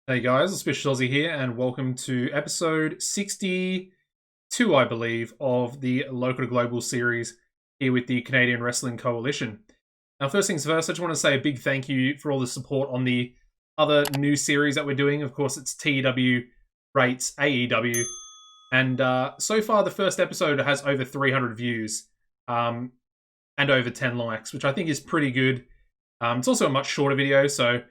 Hey guys, AuspiciousAussie here, and welcome to episode 62, I believe, of the Local to Global series here with the Canadian Wrestling Coalition. Now, first things first, I just want to say a big thank you for all the support on the other new series that we're doing. Of course, it's TEW rates AEW, and so far the first episode has over 300 views and over 10 likes, which I think is pretty good. It's also a much shorter video, so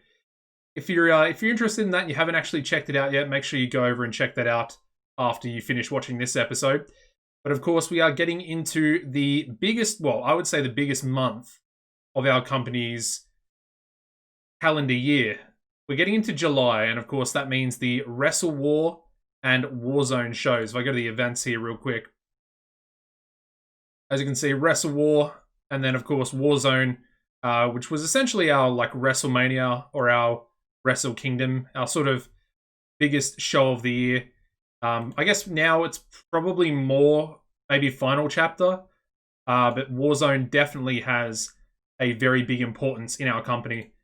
if you're interested in that and you haven't actually checked it out yet, make sure you go over and check that out after you finish watching this episode. But of course, we are getting into the biggest, well, I would say the biggest month of our company's calendar year. We're getting into July, and of course, that means the Wrestle War and Warzone shows. If I go to the events here real quick, as you can see, Wrestle War, and then of course Warzone, which was essentially our like WrestleMania or our Wrestle Kingdom, our sort of biggest show of the year. I guess now it's probably more maybe Final Chapter, but Warzone definitely has a very big importance in our company.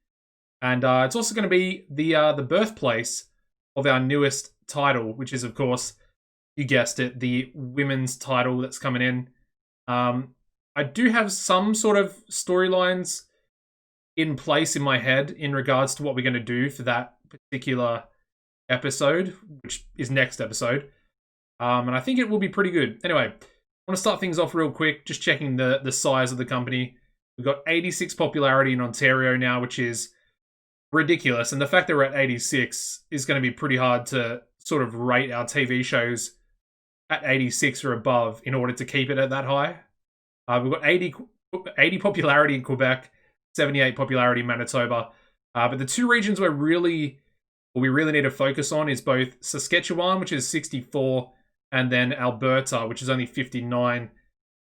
And it's also going to be the birthplace of our newest title, which is, of course, you guessed it, the women's title that's coming in. I do have some sort of storylines in place in my head in regards to what we're going to do for that particular episode, which is next episode. And I think it will be pretty good. Anyway, I want to start things off real quick, just checking the size of the company. We've got 86 popularity in Ontario now, which is ridiculous. And the fact that we're at 86 is going to be pretty hard to sort of rate our TV shows at 86 or above in order to keep it at that high. We've got 80 popularity in Quebec, 78 popularity in Manitoba. But the two regions we really need to focus on is both Saskatchewan, which is 64, and then Alberta, which is only 59.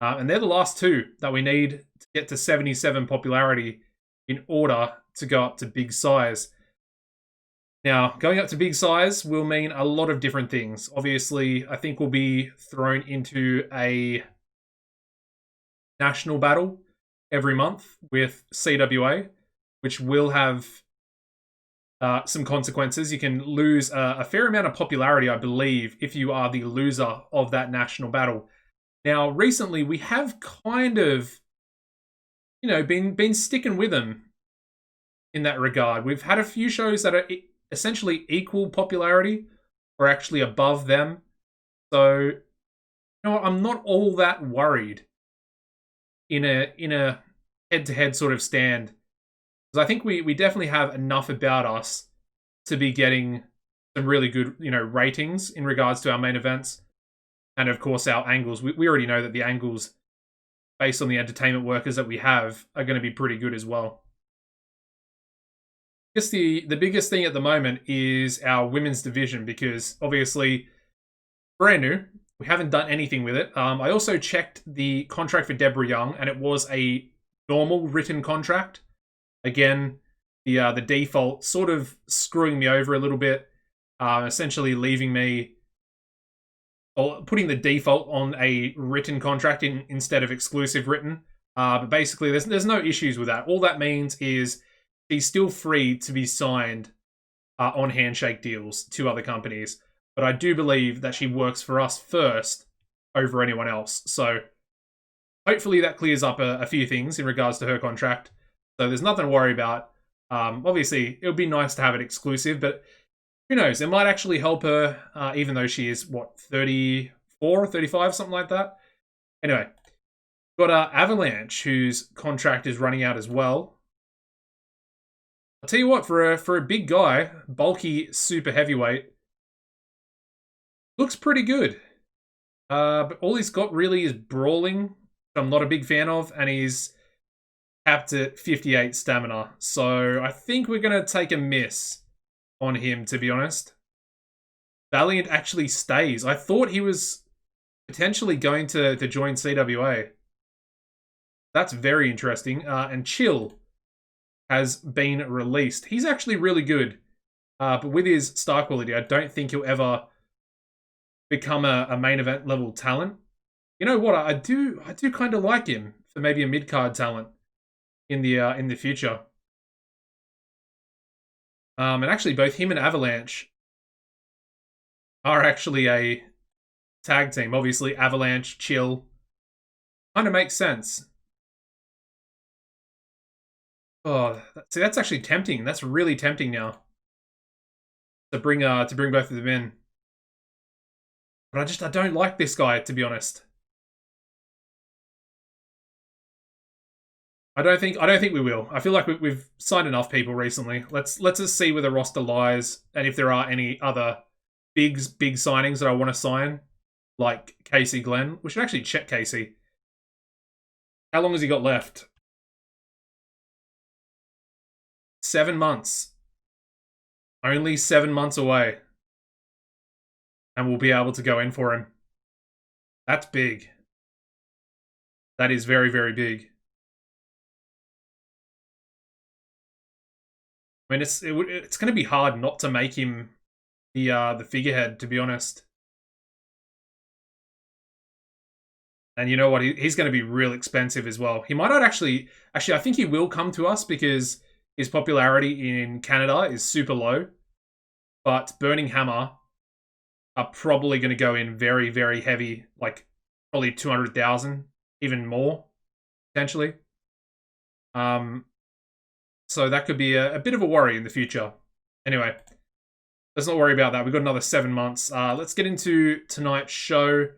And they're the last two that we need to get to 77 popularity in order to go up to big size. Now, going up to big size will mean a lot of different things. Obviously, I think we'll be thrown into a national battle every month with CWA, which will have some consequences. You can lose a fair amount of popularity, I believe, if you are the loser of that national battle. Now, recently, we have kind of, been sticking with them in that regard. We've had a few shows that are essentially equal popularity or actually above them. So, I'm not all that worried in a head-to-head sort of stand. Because I think we definitely have enough about us to be getting some really good, ratings in regards to our main events. And of course, our angles. We already know that the angles, based on the entertainment workers that we have, are going to be pretty good as well. I guess the biggest thing at the moment is our women's division, because obviously, brand new. We haven't done anything with it. I also checked the contract for Deborah Young, and it was a normal written contract. Again, the default sort of screwing me over a little bit, essentially leaving me, or putting the default on a written contract instead of exclusive written. But basically, there's no issues with that. All that means is she's still free to be signed on handshake deals to other companies. But I do believe that she works for us first over anyone else. So hopefully that clears up a few things in regards to her contract. So there's nothing to worry about. Obviously, it would be nice to have it exclusive, but who knows? It might actually help her, even though she is, 34, 35, something like that? Anyway, got Avalanche, whose contract is running out as well. I'll tell you what, for a big guy, bulky, super heavyweight, looks pretty good. But all he's got really is brawling, which I'm not a big fan of, and he's capped at 58 stamina. So I think we're going to take a miss on him, to be honest. Valiant actually stays. I thought he was potentially going to join CWA. That's very interesting. And Chill has been released. He's actually really good. But with his star quality, I don't think he'll ever become a main event level talent. You know what? I do kind of like him for maybe a mid-card talent in the future. And actually, both him and Avalanche are actually a tag team. Obviously, Avalanche, Chill. Kind of makes sense. Oh, see, that's actually tempting. That's really tempting now to bring both of them in. But I don't like this guy, to be honest. I don't think we will. I feel like we've signed enough people recently. Let's just see where the roster lies and if there are any other big signings that I want to sign, like Casey Glenn. We should actually check Casey. How long has he got left? 7 months. Only 7 months away. And we'll be able to go in for him. That's big. That is very, very big. I mean, it's going to be hard not to make him the figurehead, to be honest. And you know what? He's going to be real expensive as well. He might not actually... Actually, I think he will come to us because his popularity in Canada is super low. But Burning Hammer are probably going to go in very, very heavy. Like, probably 200,000, even more, potentially. So that could be a bit of a worry in the future. Anyway, let's not worry about that. We've got another 7 months. Let's get into tonight's show.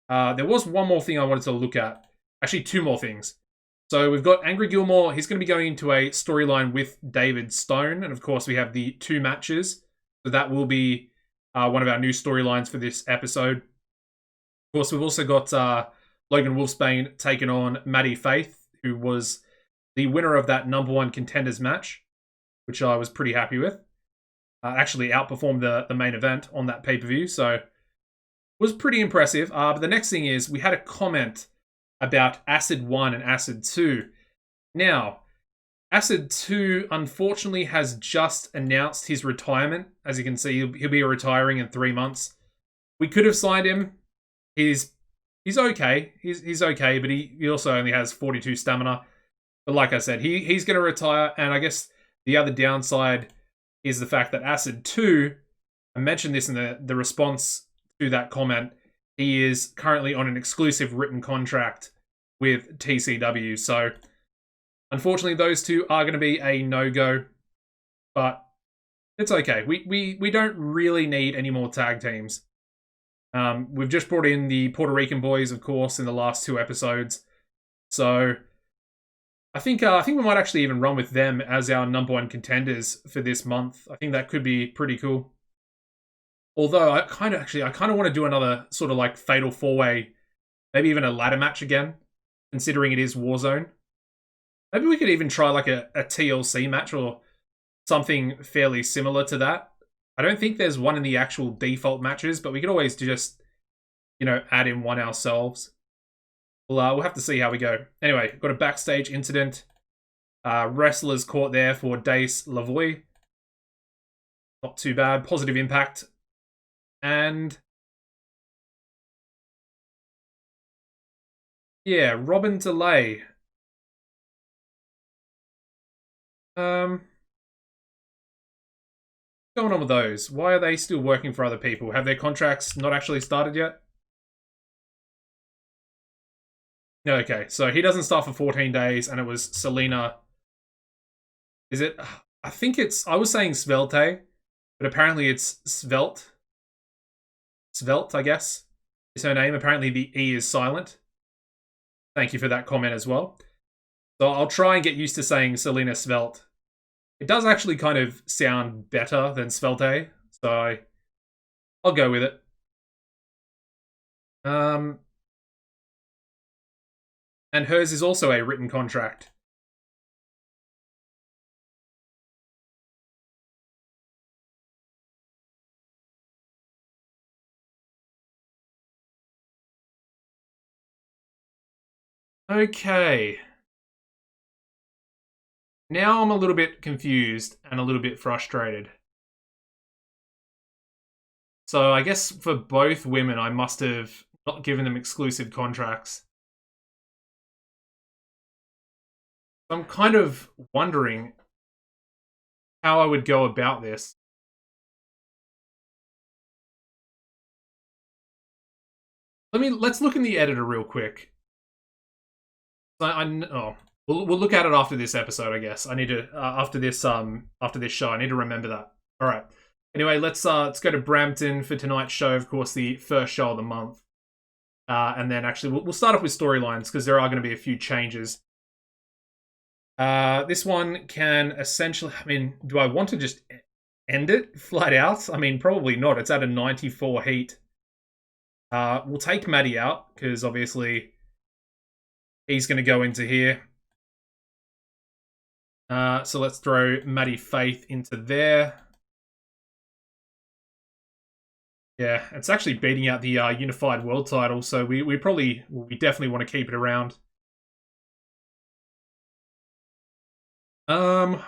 There was one more thing I wanted to look at. Actually, 2 more things. So we've got Angry Gilmore. He's going to be going into a storyline with David Stone. And of course, we have the 2 matches. So that will be one of our new storylines for this episode. Of course, we've also got Logan Wolfsbane taking on Maddie Faith, who was the winner of that #1 contenders match, which I was pretty happy with. Actually outperformed the main event on that pay-per-view, so was pretty impressive. But the next thing is, we had a comment about Acid 1 and Acid 2. Now, Acid 2, unfortunately, has just announced his retirement. As you can see, he'll be retiring in 3 months. We could have signed him. He's okay. He's okay, but he also only has 42 stamina. But like I said, he's going to retire, and I guess the other downside is the fact that Acid 2, I mentioned this in the response to that comment, he is currently on an exclusive written contract with TCW. So, unfortunately, those 2 are going to be a no-go, but it's okay. We don't really need any more tag teams. We've just brought in the Puerto Rican boys, of course, in the last 2 episodes. So I think we might actually even run with them as our #1 contenders for this month. I think that could be pretty cool. Although I kind of want to do another sort of like fatal 4-way, maybe even a ladder match again, considering it is Warzone. Maybe we could even try like a TLC match or something fairly similar to that. I don't think there's one in the actual default matches, but we could always just, add in one ourselves. We'll have to see how we go. Anyway, got a backstage incident. Wrestlers caught there for Dace Lavoie. Not too bad. Positive Impact. And yeah, Robin DeLay. What's going on with those? Why are they still working for other people? Have their contracts not actually started yet? Okay, so he doesn't start for 14 days, and it was Selena. Is it? I think it's... I was saying Svelte, but apparently it's Svelte. Svelte, I guess, is her name. Apparently the E is silent. Thank you for that comment as well. So I'll try and get used to saying Selena Svelte. It does actually kind of sound better than Svelte, so I'll go with it. And hers is also a written contract. Okay. Now I'm a little bit confused and a little bit frustrated. So I guess for both women, I must have not given them exclusive contracts. I'm kind of wondering how I would go about this. Let's look in the editor real quick. We'll look at it after this episode, I guess. I need to after this show. I need to remember that. All right. Anyway, let's go to Brampton for tonight's show. Of course, the first show of the month, and then actually we'll start off with storylines because there are going to be a few changes. This one can essentially. I mean, do I want to just end it flat out? I mean, probably not. It's at a 94 heat. We'll take Maddie out because obviously he's going to go into here. So let's throw Maddie Faith into there. Yeah, it's actually beating out the Unified World title, so we definitely want to keep it around. Who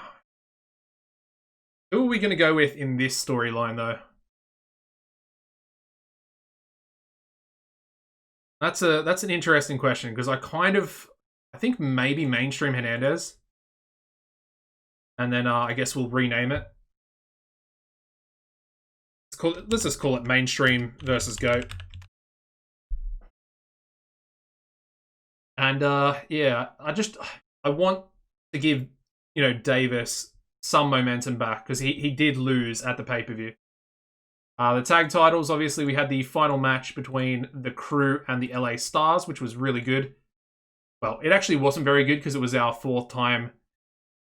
are we going to go with in this storyline, though? That's an interesting question, because I think maybe Mainstream Hernandez. And then I guess we'll rename it. Let's just call it Mainstream versus GOAT. And yeah, I want to give, Davis some momentum back, because he did lose at the pay-per-view. The tag titles, obviously, we had the final match between the Crew and the LA Stars, which was really good. Well, it actually wasn't very good because it was our 4th time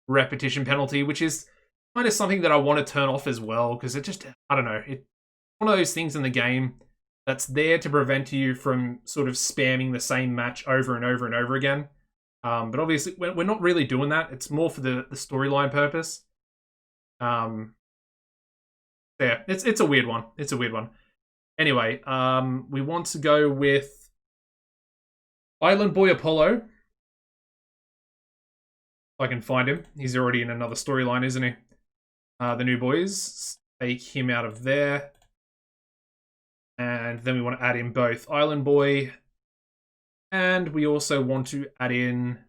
repetition penalty, which is kind of something that I want to turn off as well, because it just, I don't know, it's one of those things in the game that's there to prevent you from sort of spamming the same match over and over and over again. But obviously, we're not really doing that. It's more for the storyline purpose. Yeah, it's a weird one. It's a weird one. Anyway, we want to go with Island Boy Apollo. If I can find him. He's already in another storyline, isn't he? The New Boys. Take him out of there. And then we want to add in both Island Boy. And we also want to add in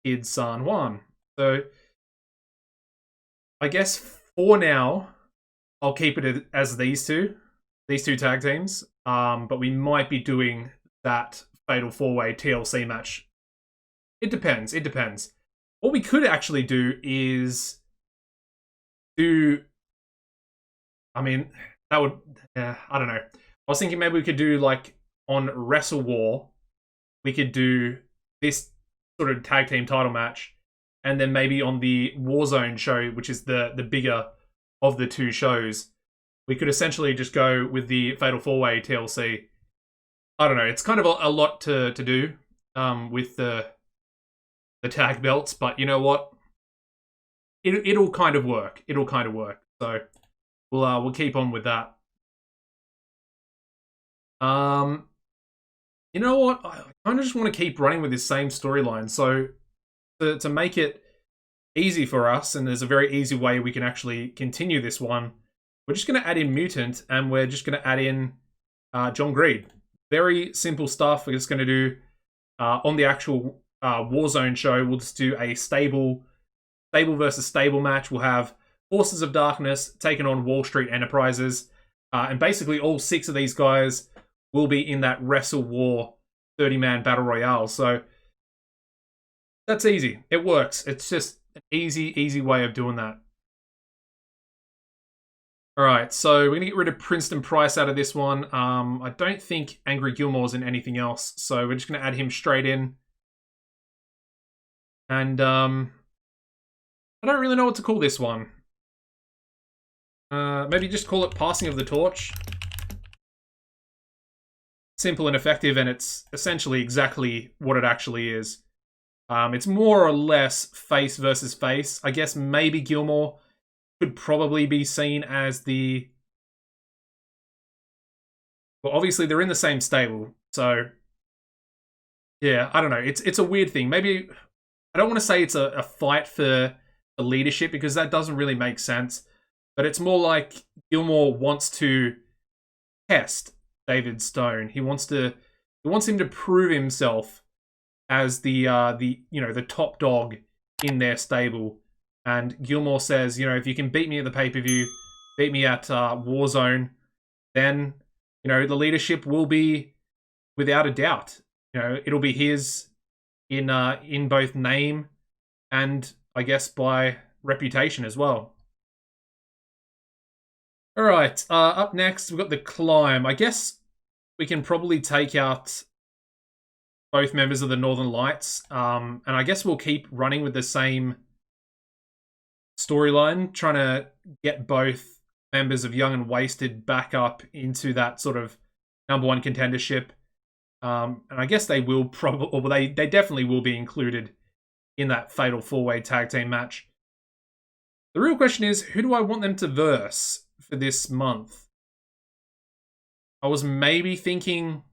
Kid San Juan. So, I guess for now, I'll keep it as these two tag teams. But we might be doing that Fatal 4-Way TLC match. It depends. What we could actually do is I mean, that would, I don't know. I was thinking maybe we could do, like, on Wrestle War, we could do this sort of tag team title match, and then maybe on the Warzone show, which is the bigger of the two shows, we could essentially just go with the Fatal 4-Way TLC. I don't know. It's kind of a lot to do with the tag belts, but you know what? It'll kind of work. So we'll keep on with that. You know what? I kind of just want to keep running with this same storyline. So to make it easy for us, and there's a very easy way we can actually continue this one, we're just going to add in Mutant, and we're just going to add in John Greed. Very simple stuff. We're just going to do on the actual Warzone show, we'll just do a stable versus stable match. We'll have Forces of Darkness taking on Wall Street Enterprises. And basically all 6 of these guys will be in that Wrestle War 30-man Battle Royale. So that's easy. It works. It's just an easy way of doing that. Alright, so we're going to get rid of Princeton Price out of this one. I don't think Angry Gilmore's in anything else, so we're just going to add him straight in. And I don't really know what to call this one. Maybe just call it Passing of the Torch. Simple and effective, and it's essentially exactly what it actually is. It's more or less face versus face. I guess maybe Gilmore could probably be seen as the... Well, obviously they're in the same stable, so... Yeah, I don't know. It's a weird thing. Maybe... I don't want to say it's a fight for the leadership, because that doesn't really make sense. But it's more like Gilmore wants to test David Stone. He wants him to prove himself as the top dog in their stable. And Gilmore says, you know, if you can beat me at the pay-per-view, beat me at Warzone, then, you know, the leadership will be without a doubt. You know, it'll be his in both name and, I guess, by reputation as well. All right, up next, we've got the Climb. I guess we can probably take out both members of the Northern Lights, and I guess we'll keep running with the same storyline, trying to get both members of Young and Wasted back up into that sort of #1 contendership. And I guess they will probably, or they definitely will be included in that fatal 4-way tag team match. The real question is, who do I want them to verse for this month? I was maybe thinking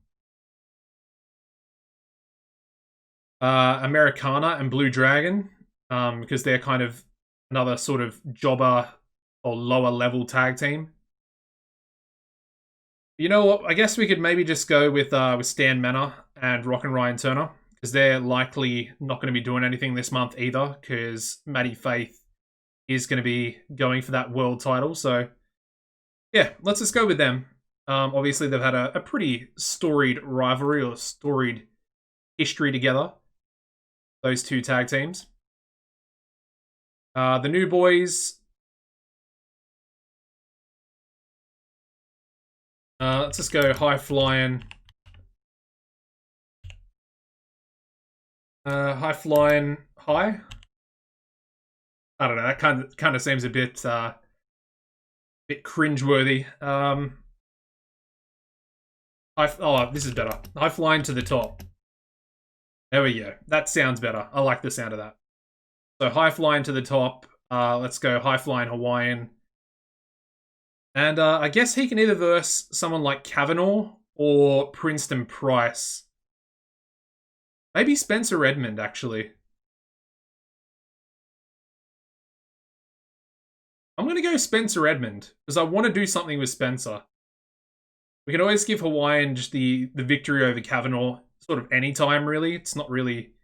Americana and Blue Dragon, because they're kind of another sort of jobber or lower level tag team. You know what? I guess we could maybe just go with Stan Manor and Rock and Ryan Turner, because they're likely not going to be doing anything this month either, because Maddie Faith is going to be going for that world title. So, yeah, let's just go with them. Obviously, they've had a pretty storied rivalry or storied history together, those two tag teams. The New Boys. Let's just go High Flying. High Flying High. I don't know. That kind of seems a bit cringeworthy. This is better. High Flying to the Top. There we go. That sounds better. I like the sound of that. So High Flying to the Top. Let's go High Flying Hawaiian. And I guess he can either verse someone like Kavana or Princeton Price. Maybe Spencer Edmond, actually. I'm going to go Spencer Edmond, because I want to do something with Spencer. We can always give Hawaiian just the victory over Kavana sort of any time, really. It's not really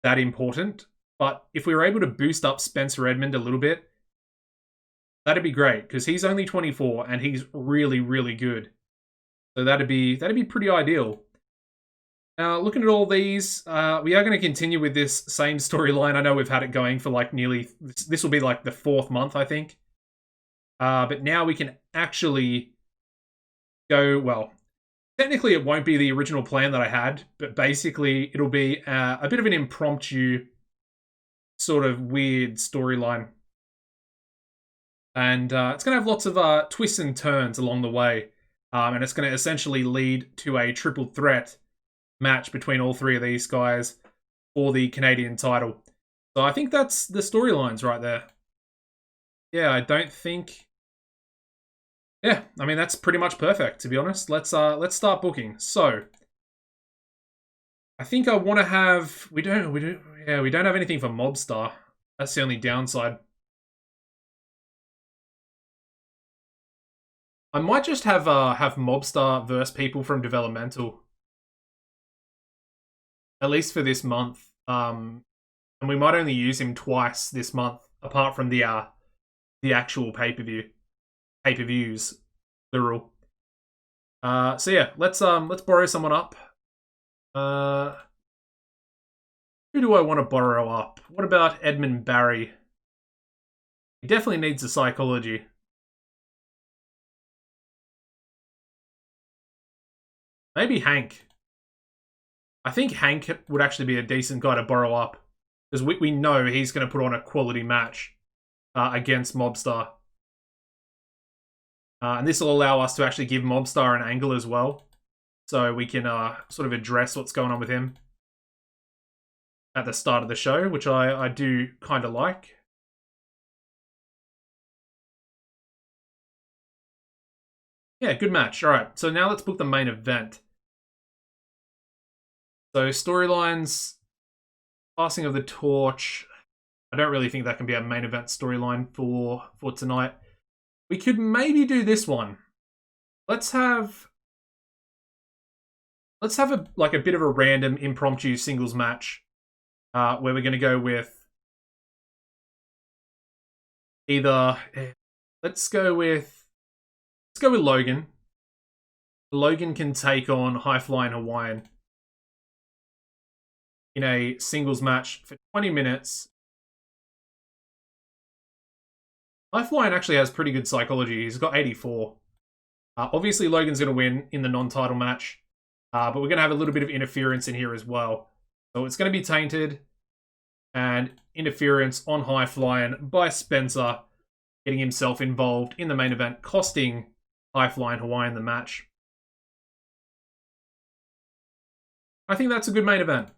that important. But if we were able to boost up Spencer Edmond a little bit, that'd be great, because he's only 24 and he's really, really good. So that'd be pretty ideal. Now, looking at all these, we are going to continue with this same storyline. I know we've had it going for like nearly, this will be like the 4th month, I think. But now we can actually go, well, technically it won't be the original plan that I had, but basically it'll be a bit of an impromptu sort of weird storyline. And it's going to have lots of twists and turns along the way. And it's going to essentially lead to a triple threat match between all 3 of these guys for the Canadian title. So I think that's the storylines right there. Yeah, I don't think... Yeah, I mean, that's pretty much perfect, to be honest. Let's start booking. So, I think I want to have... We don't have anything for Mobstar. That's the only downside. I might just have Mobstar verse people from Developmental, at least for this month. And we might only use him twice this month, apart from the actual pay-per-views, the rule. So yeah, let's borrow someone up. Who do I want to borrow up? What about Edmond Barry? He definitely needs a psychology. Maybe Hank. I think Hank would actually be a decent guy to borrow up, because we know he's going to put on a quality match against Mobstar. And this will allow us to actually give Mobstar an angle as well, so we can sort of address what's going on with him at the start of the show, which I do kind of like. Yeah, good match. All right, so now let's book the main event. So storylines, passing of the torch. I don't really think that can be a main event storyline for tonight. We could maybe do this one. Let's have a bit of a random impromptu singles match, where we're going to go with either let's go with Logan. Logan can take on High Flying Hawaiian in a singles match for 20 minutes. High Flying actually has pretty good psychology. He's got 84. Obviously, Logan's going to win in the non-title match, but we're going to have a little bit of interference in here as well. So it's going to be tainted and interference on High Flying by Spencer, getting himself involved in the main event, costing High Flying Hawaiian the match. I think that's a good main event.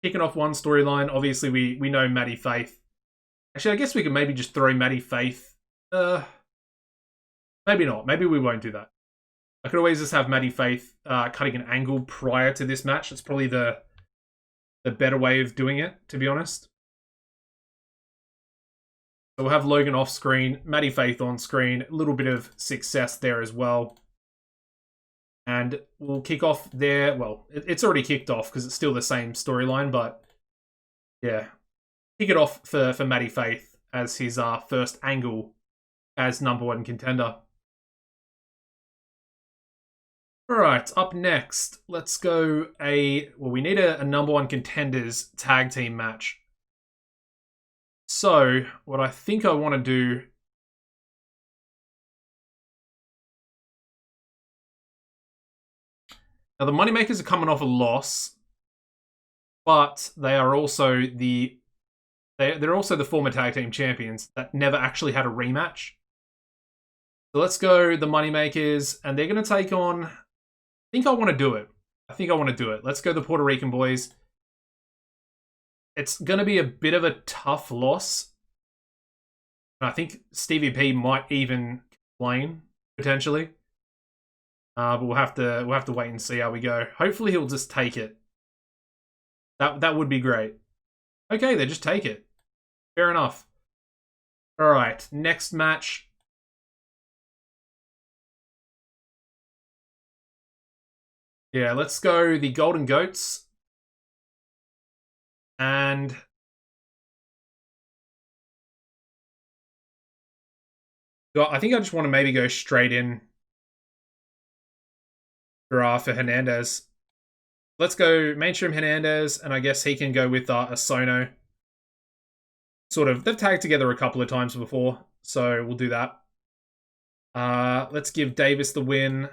Kicking off one storyline. Obviously, we know Maddie Faith. Actually, I guess we could maybe just throw Maddie Faith. Maybe not. Maybe we won't do that. I could always just have Maddie Faith cutting an angle prior to this match. That's probably the better way of doing it, to be honest. So we'll have Logan off screen, Maddie Faith on screen. A little bit of success there as well. And we'll kick off there. Well, it's already kicked off because it's still the same storyline, but yeah. Kick it off for Maddie Faith as his first angle as #1 contender. Alright, up next, let's go we need a #1 contenders tag team match. So, what I think I want to do... Now, the Moneymakers are coming off a loss, but they are also they're also the former tag team champions that never actually had a rematch. So let's go the Moneymakers, and they're going to take on... I think I want to do it. Let's go the Puerto Rican boys. It's going to be a bit of a tough loss. I think Stevie P might even complain, potentially. But we'll have to wait and see how we go. Hopefully he'll just take it. That would be great. Okay, they just take it. Fair enough. Alright, next match. Yeah, let's go the Golden Goats. And... I think I just want to maybe go straight in for Hernandez. Let's go mainstream Hernandez, and I guess he can go with Asono. Sort of, they've tagged together a couple of times before, so we'll do that. Let's give Davis the win.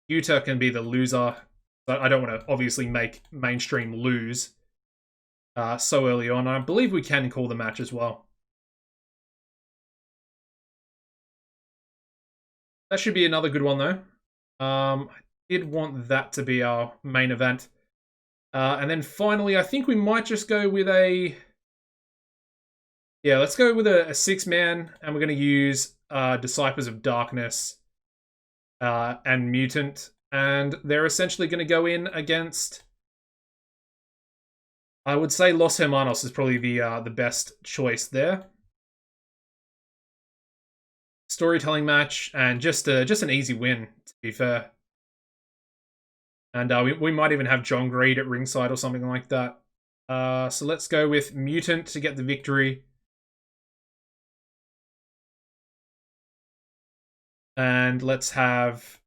Utah can be the loser. I don't want to obviously make mainstream lose so early on. I believe we can call the match as well. That should be another good one, though. I did want that to be our main event. And then finally, I think we might just go with a... Yeah, let's go with a 6-man, and we're going to use Disciples of Darkness and Mutant. And they're essentially going to go in against... I would say Los Hermanos is probably the best choice there. Storytelling match, and just an easy win, to be fair. And we might even have John Greed at ringside or something like that. So let's go with Mutant to get the victory. And let's have...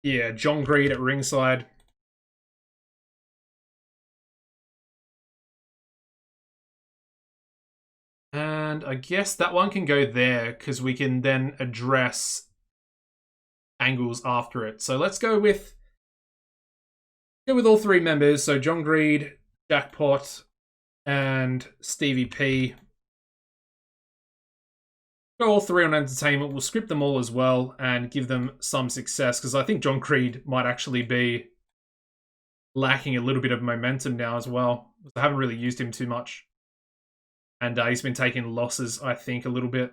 Yeah, John Greed at ringside. And I guess that one can go there, because we can then address angles after it. So let's go with all 3 members. So John Greed, Jackpot, and Stevie P. Go all 3 on entertainment. We'll script them all as well and give them some success, because I think John Greed might actually be lacking a little bit of momentum now as well. I haven't really used him too much. And he's been taking losses, I think, a little bit.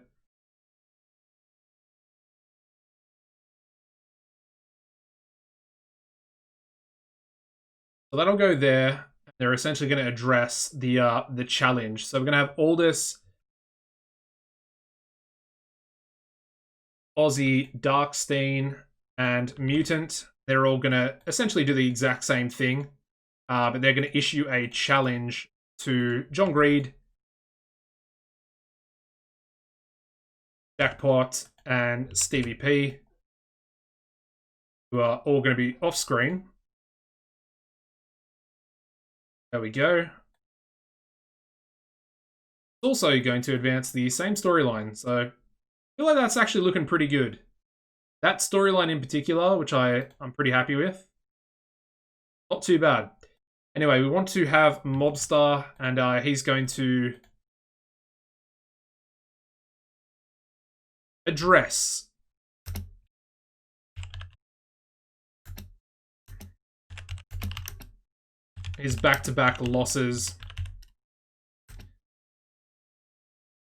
So that'll go there. They're essentially going to address the challenge. So we're going to have Aldous, Aussie, Darkstein, and Mutant. They're all going to essentially do the exact same thing. But they're going to issue a challenge to John Greed Jackpot, and Stevie P, who are all going to be off screen. There we go. It's also going to advance the same storyline, so I feel like that's actually looking pretty good. That storyline in particular, which I'm pretty happy with. Not too bad. Anyway, we want to have Mobstar, and he's going to address his back-to-back losses.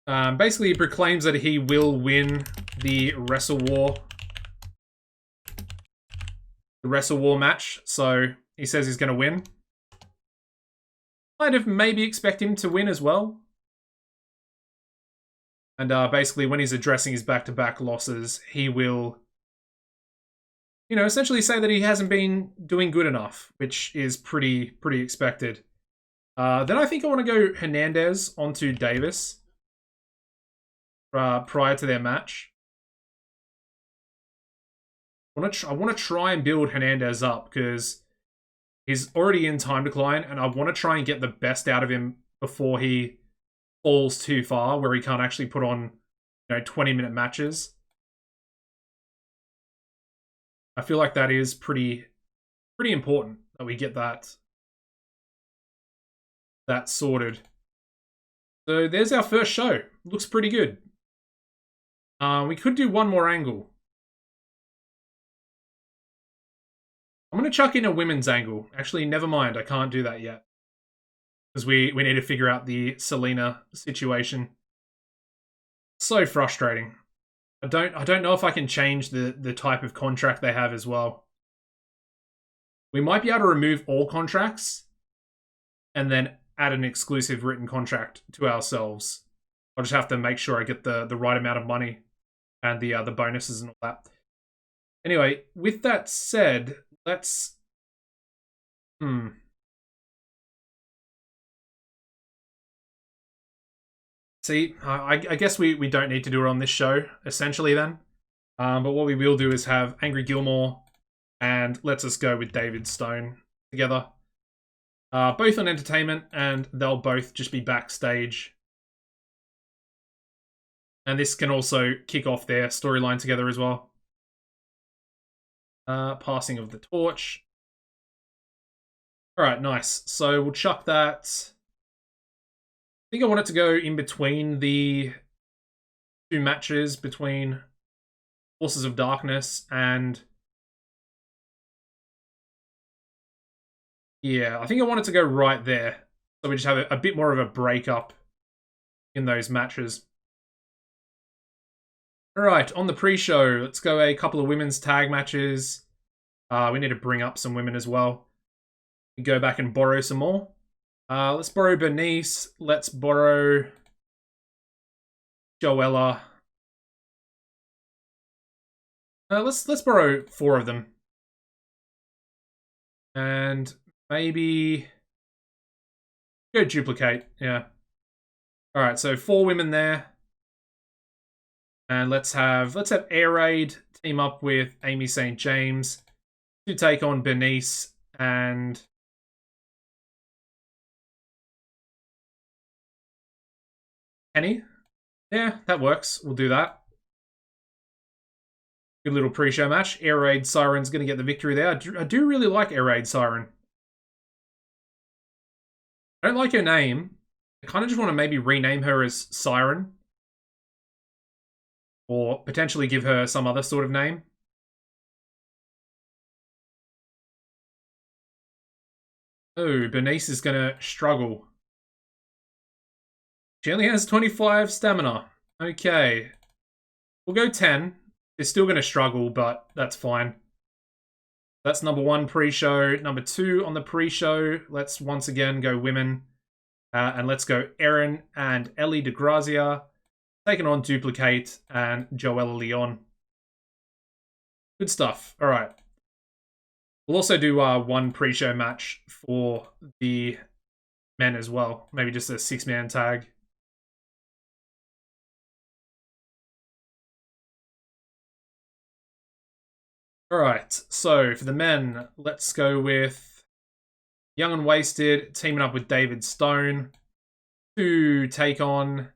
Basically, he proclaims that he will win the Wrestle War match. So he says he's going to win. Kind of maybe expect him to win as well. And basically, when he's addressing his back-to-back losses, he will, you know, essentially say that he hasn't been doing good enough, which is pretty expected. Then I think I want to go Hernandez onto Davis prior to their match. I want to try and build Hernandez up because he's already in time decline, and I want to try and get the best out of him before he falls too far, where he can't actually put on, you know, 20-minute matches. I feel like that is pretty important that we get that sorted. So there's our first show. Looks pretty good. We could do one more angle. I'm going to chuck in a women's angle. Actually, never mind. I can't do that yet. Because we need to figure out the Selena situation. So frustrating. I don't know if I can change the type of contract they have as well. We might be able to remove all contracts and then add an exclusive written contract to ourselves. I'll just have to make sure I get the right amount of money and the bonuses and all that. Anyway, with that said, let's... See, I guess we don't need to do it on this show, essentially, then. But what we will do is have Angry Gilmore and Let's Us Go with David Stone together. Both on entertainment, and they'll both just be backstage. And this can also kick off their storyline together as well. Passing of the torch. Alright, nice. So we'll chuck that. I think I want it to go in between the two matches between Forces of Darkness and... Yeah, I think I want it to go right there. So we just have a bit more of a break-up in those matches. Alright, on the pre-show, let's go a couple of women's tag matches. We need to bring up some women as well. We go back and borrow some more. Let's borrow Bernice. Let's borrow Joella. Let's borrow 4 of them. And maybe go duplicate. Yeah. Alright, so 4 women there. And let's have Air Raid team up with Amy St. James to take on Bernice and Penny. Yeah, that works. We'll do that. Good little pre-show match. Air Raid Siren's going to get the victory there. I do really like Air Raid Siren. I don't like her name. I kind of just want to maybe rename her as Siren. Or potentially give her some other sort of name. Oh, Bernice is going to struggle. She only has 25 stamina. Okay. We'll go 10. They're still going to struggle, but that's fine. That's number 1 pre-show. Number 2 on the pre-show. Let's once again go women. And let's go Erin and Ellie DeGrazia. Taking on Duplicate and Joella Leon. Good stuff. All right. We'll also do 1 pre-show match for the men as well. Maybe just a 6-man tag. All right, so for the men, let's go with Young and Wasted teaming up with David Stone to take on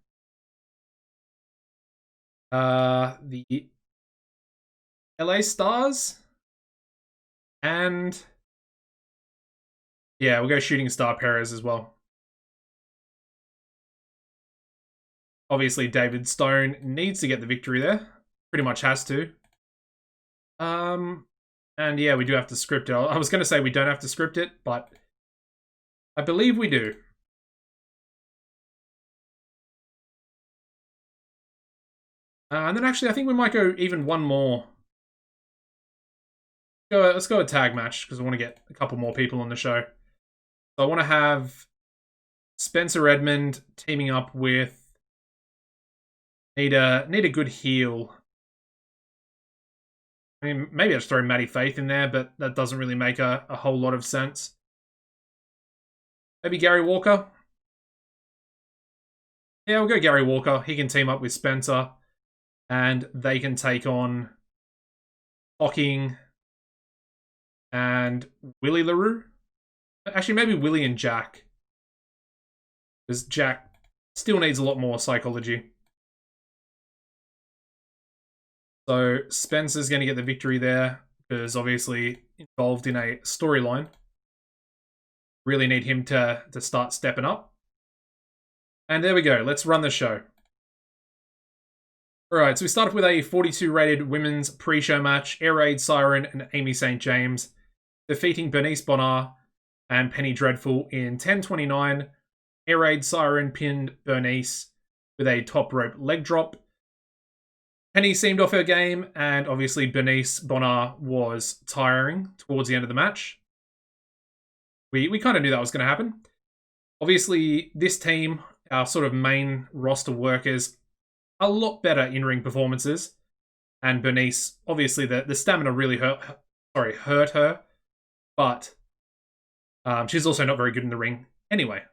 the LA Stars. And yeah, we'll go Shooting Star Perez as well. Obviously, David Stone needs to get the victory there. Pretty much has to. And yeah, we do have to script it. I was going to say we don't have to script it, but I believe we do. And then actually, I think we might go even one more. Let's go a tag match, because I want to get a couple more people on the show. So I want to have Spencer Edmond teaming up with... Need a good heel. I mean, maybe I just throw Maddie Faith in there, but that doesn't really make a whole lot of sense. Maybe Gary Walker? Yeah, we'll go Gary Walker. He can team up with Spencer, and they can take on Hocking and Willie Leroux. Actually, maybe Willie and Jack. Because Jack still needs a lot more psychology. So Spencer's going to get the victory there, because obviously involved in a storyline. Really need him to start stepping up. And there we go. Let's run the show. Alright, so we start off with a 42 rated women's pre-show match. Air Raid Siren and Amy St. James defeating Bernice Bonar and Penny Dreadful in 10:29. Air Raid Siren pinned Bernice with a top rope leg drop. Penny seemed off her game, and obviously Bernice Bonar was tiring towards the end of the match. We kind of knew that was going to happen. Obviously, this team, our sort of main roster workers, a lot better in-ring performances. And Bernice, obviously, the stamina really hurt her. But she's also not very good in the ring anyway,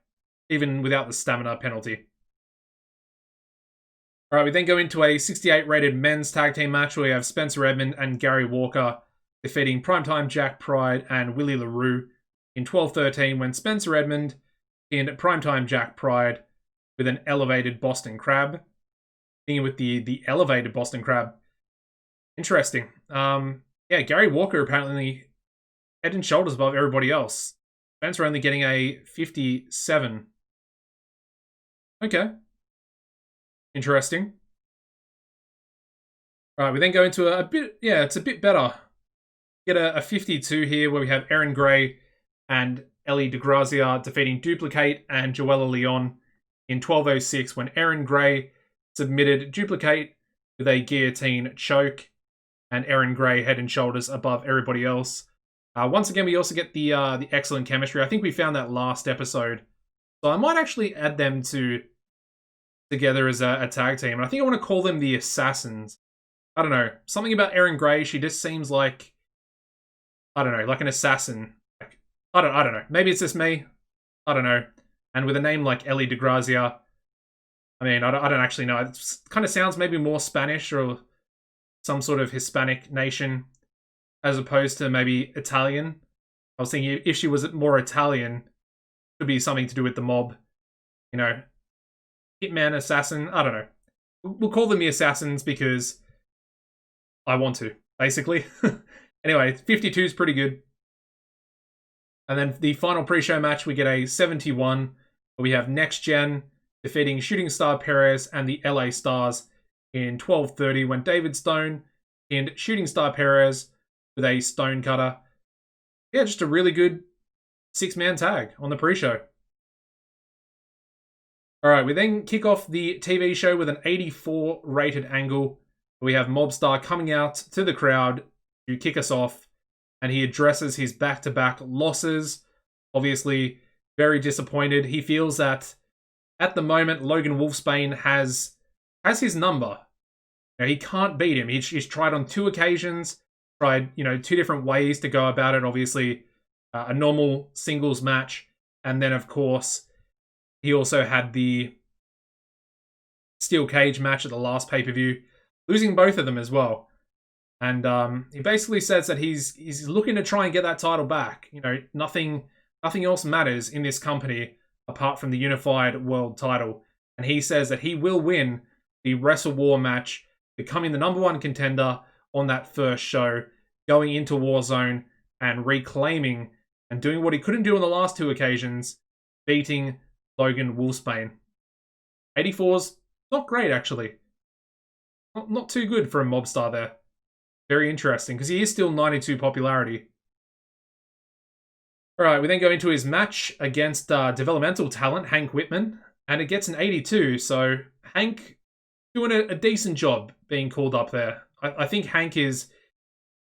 even without the stamina penalty. All right, we then go into a 68 rated men's tag team match where we have Spencer Edmond and Gary Walker defeating Primetime Jack Pride and Willie Leroux in 12:13 when Spencer Edmond pinned Primetime Jack Pride with an elevated Boston Crab. Thinking with the elevated Boston Crab. Interesting. Yeah, Gary Walker apparently head and shoulders above everybody else. Spencer only getting a 57. Okay. Interesting. All right, we then go into a bit... Yeah, it's a bit better. Get a 52 here where we have Erin Gray and Ellie DeGrazia defeating Duplicate and Joella Leon in 12:06 when Erin Gray submitted Duplicate with a guillotine choke, and Erin Gray head and shoulders above everybody else. Once again, we also get the excellent chemistry. I think we found that last episode, so I might actually add them together as a tag team. And I think I want to call them the Assassins. I don't know, something about Erin Gray. She just seems like, I don't know, like an assassin. Like, I don't know. Maybe it's just me. I don't know. And with a name like Ellie DeGrazia, I mean, I don't actually know. It kind of sounds maybe more Spanish or some sort of Hispanic nation as opposed to maybe Italian. I was thinking if she was more Italian, it could be something to do with the mob. You know, hitman, assassin, I don't know. We'll call them the Assassins because I want to, basically. Anyway, 52 is pretty good. And then the final pre-show match, we get a 71 where we have Next Gen defeating Shooting Star Perez and the LA Stars in 12:30 when David Stone pinned Shooting Star Perez with a stone cutter. Yeah, just a really good 6-man tag on the pre-show. All right, we then kick off the TV show with an 84 rated angle. We have Mobstar coming out to the crowd to kick us off, and he addresses his back-to-back losses. Obviously, very disappointed. He feels that at the moment, Logan Wolfsbane has his number. You know, he can't beat him. He's tried on 2 occasions, tried 2 different ways to go about it. Obviously, a normal singles match, and then of course he also had the steel cage match at the last pay-per-view, losing both of them as well. And he basically says that he's looking to try and get that title back. You know, nothing else matters in this company apart from the unified world title. And he says that he will win the Wrestle War match, becoming the #1 contender on that first show, going into Warzone and reclaiming and doing what he couldn't do on the last 2 occasions, beating Logan Wolfsbane. 84's not great, actually. Not too good for a mobstar there. Very interesting, because he is still 92 popularity. Alright, we then go into his match against developmental talent, Hank Whitman, and it gets an 82, so Hank doing a decent job being called up there. I think Hank is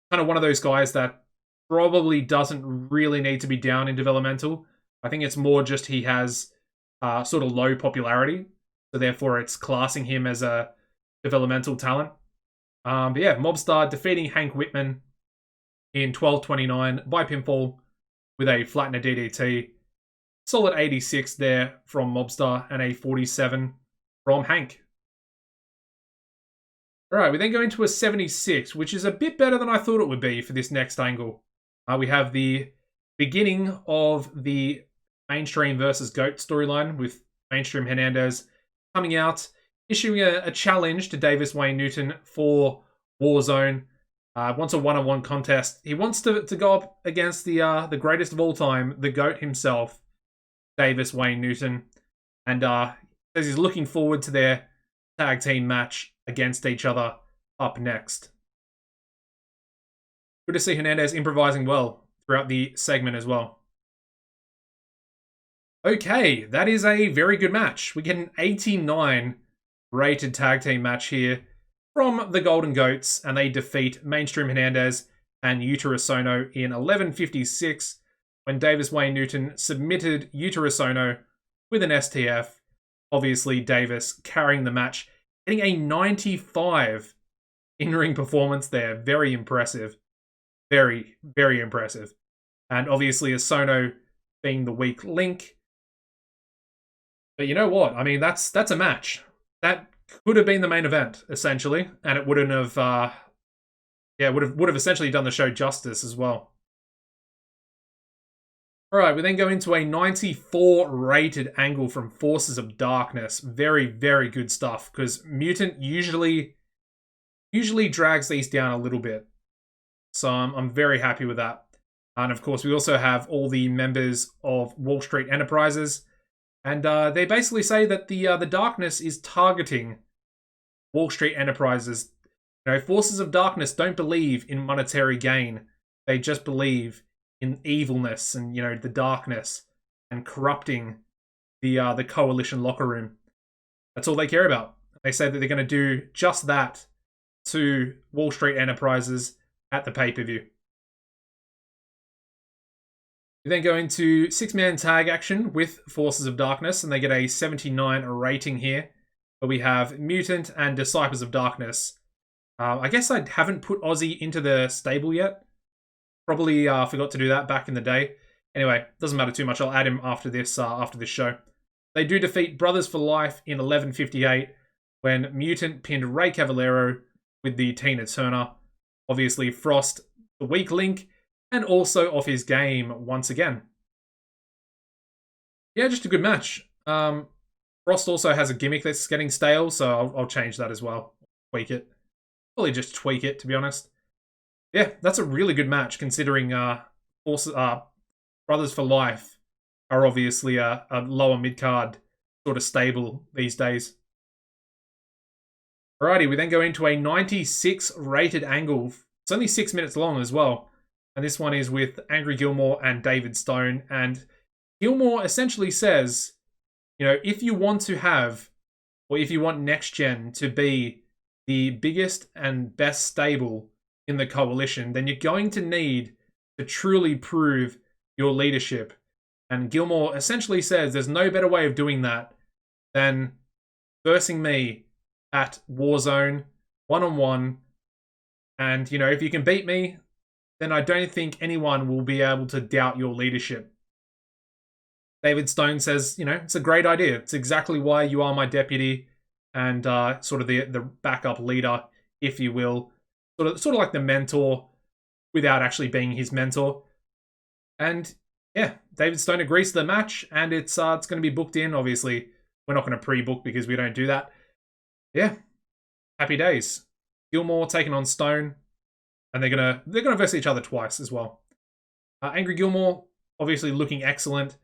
kind of one of those guys that probably doesn't really need to be down in developmental. I think it's more just he has sort of low popularity, so therefore it's classing him as a developmental talent. But yeah, Mobstar defeating Hank Whitman in 12:29 by pinfall with a flattener DDT. Solid 86 there from Mobstar and a 47 from Hank. Alright, we then go into a 76, which is a bit better than I thought it would be for this next angle. We have the beginning of the Mainstream versus GOAT storyline with Mainstream Hernandez coming out, issuing a challenge to Davis Wayne Newton for Warzone. Wants a one-on-one contest. He wants to go up against the greatest of all time, the GOAT himself, Davis Wayne Newton. And says he's looking forward to their tag team match against each other up next. Good to see Hernandez improvising well throughout the segment as well. Okay, that is a very good match. We get an 89 rated tag team match here from the Golden Goats, and they defeat Mainstream Hernandez and Yuta Osono in 11:56 when Davis Wayne Newton submitted Yuta Osono with an STF. Obviously, Davis carrying the match, getting a 95 in-ring performance there. Very impressive. Very, very impressive. And obviously, Osono being the weak link. But you know what? I mean, that's a match. That could have been the main event, essentially, and it wouldn't have would have essentially done the show justice as well. Alright, we then go into a 94 rated angle from Forces of Darkness. Very, very good stuff, because Mutant usually drags these down a little bit. So I'm very happy with that. And of course, we also have all the members of Wall Street Enterprises. And they basically say that the Darkness is targeting Wall Street Enterprises. You know, Forces of Darkness don't believe in monetary gain. They just believe in evilness and, you know, the darkness and corrupting the coalition locker room. That's all they care about. They say that they're going to do just that to Wall Street Enterprises at the pay-per-view. We then go into 6-man tag action with Forces of Darkness, and they get a 79 rating here. But we have Mutant and Disciples of Darkness. I guess I haven't put Aussie into the stable yet. Probably forgot to do that back in the day. Anyway, doesn't matter too much. I'll add him after this show. They do defeat Brothers for Life in 11:58 when Mutant pinned Ray Cavalero with the Tina Turner. Obviously, Frost, the weak link, and also off his game once again. Yeah, just a good match. Frost also has a gimmick that's getting stale, so I'll change that as well. Tweak it. Probably just tweak it, to be honest. Yeah, that's a really good match, considering Brothers for Life are obviously a lower mid-card sort of stable these days. Alrighty, we then go into a 96 rated angle. It's only 6 minutes long as well. And this one is with Angry Gilmore and David Stone. And Gilmore essentially says, you know, if you want to have, or if you want Next Gen to be the biggest and best stable in the coalition, then you're going to need to truly prove your leadership. And Gilmore essentially says there's no better way of doing that than versing me at Warzone, one-on-one. And, you know, if you can beat me, then I don't think anyone will be able to doubt your leadership. David Stone says, you know, it's a great idea. It's exactly why you are my deputy and sort of the backup leader, if you will. sort of like the mentor without actually being his mentor. And yeah, David Stone agrees to the match, and it's going to be booked in. Obviously, we're not going to pre-book because we don't do that. Yeah, happy days. Gilmore taking on Stone, and they're gonna verse each other twice as well. Angry Gilmore obviously looking excellent,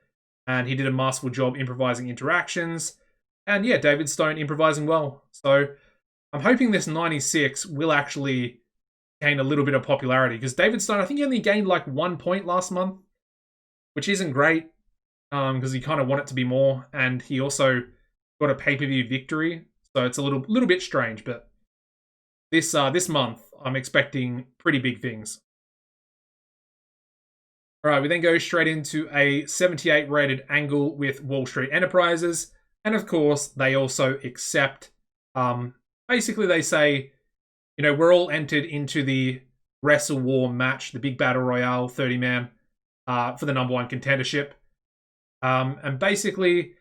and he did a masterful job improvising interactions. And yeah, David Stone improvising well. So I'm hoping this 96 will actually gain a little bit of popularity, because David Stone, I think he only gained like 1 point last month, which isn't great, because he kind of want it to be more, and he also got a pay-per-view victory, so it's a little bit strange. But this month, I'm expecting pretty big things. All right, we then go straight into a 78 rated angle with Wall Street Enterprises, and of course, they also accept. Basically, they say, you know, we're all entered into the Wrestle War match, the big battle royale, 30-man, for the #1 contendership. And basically,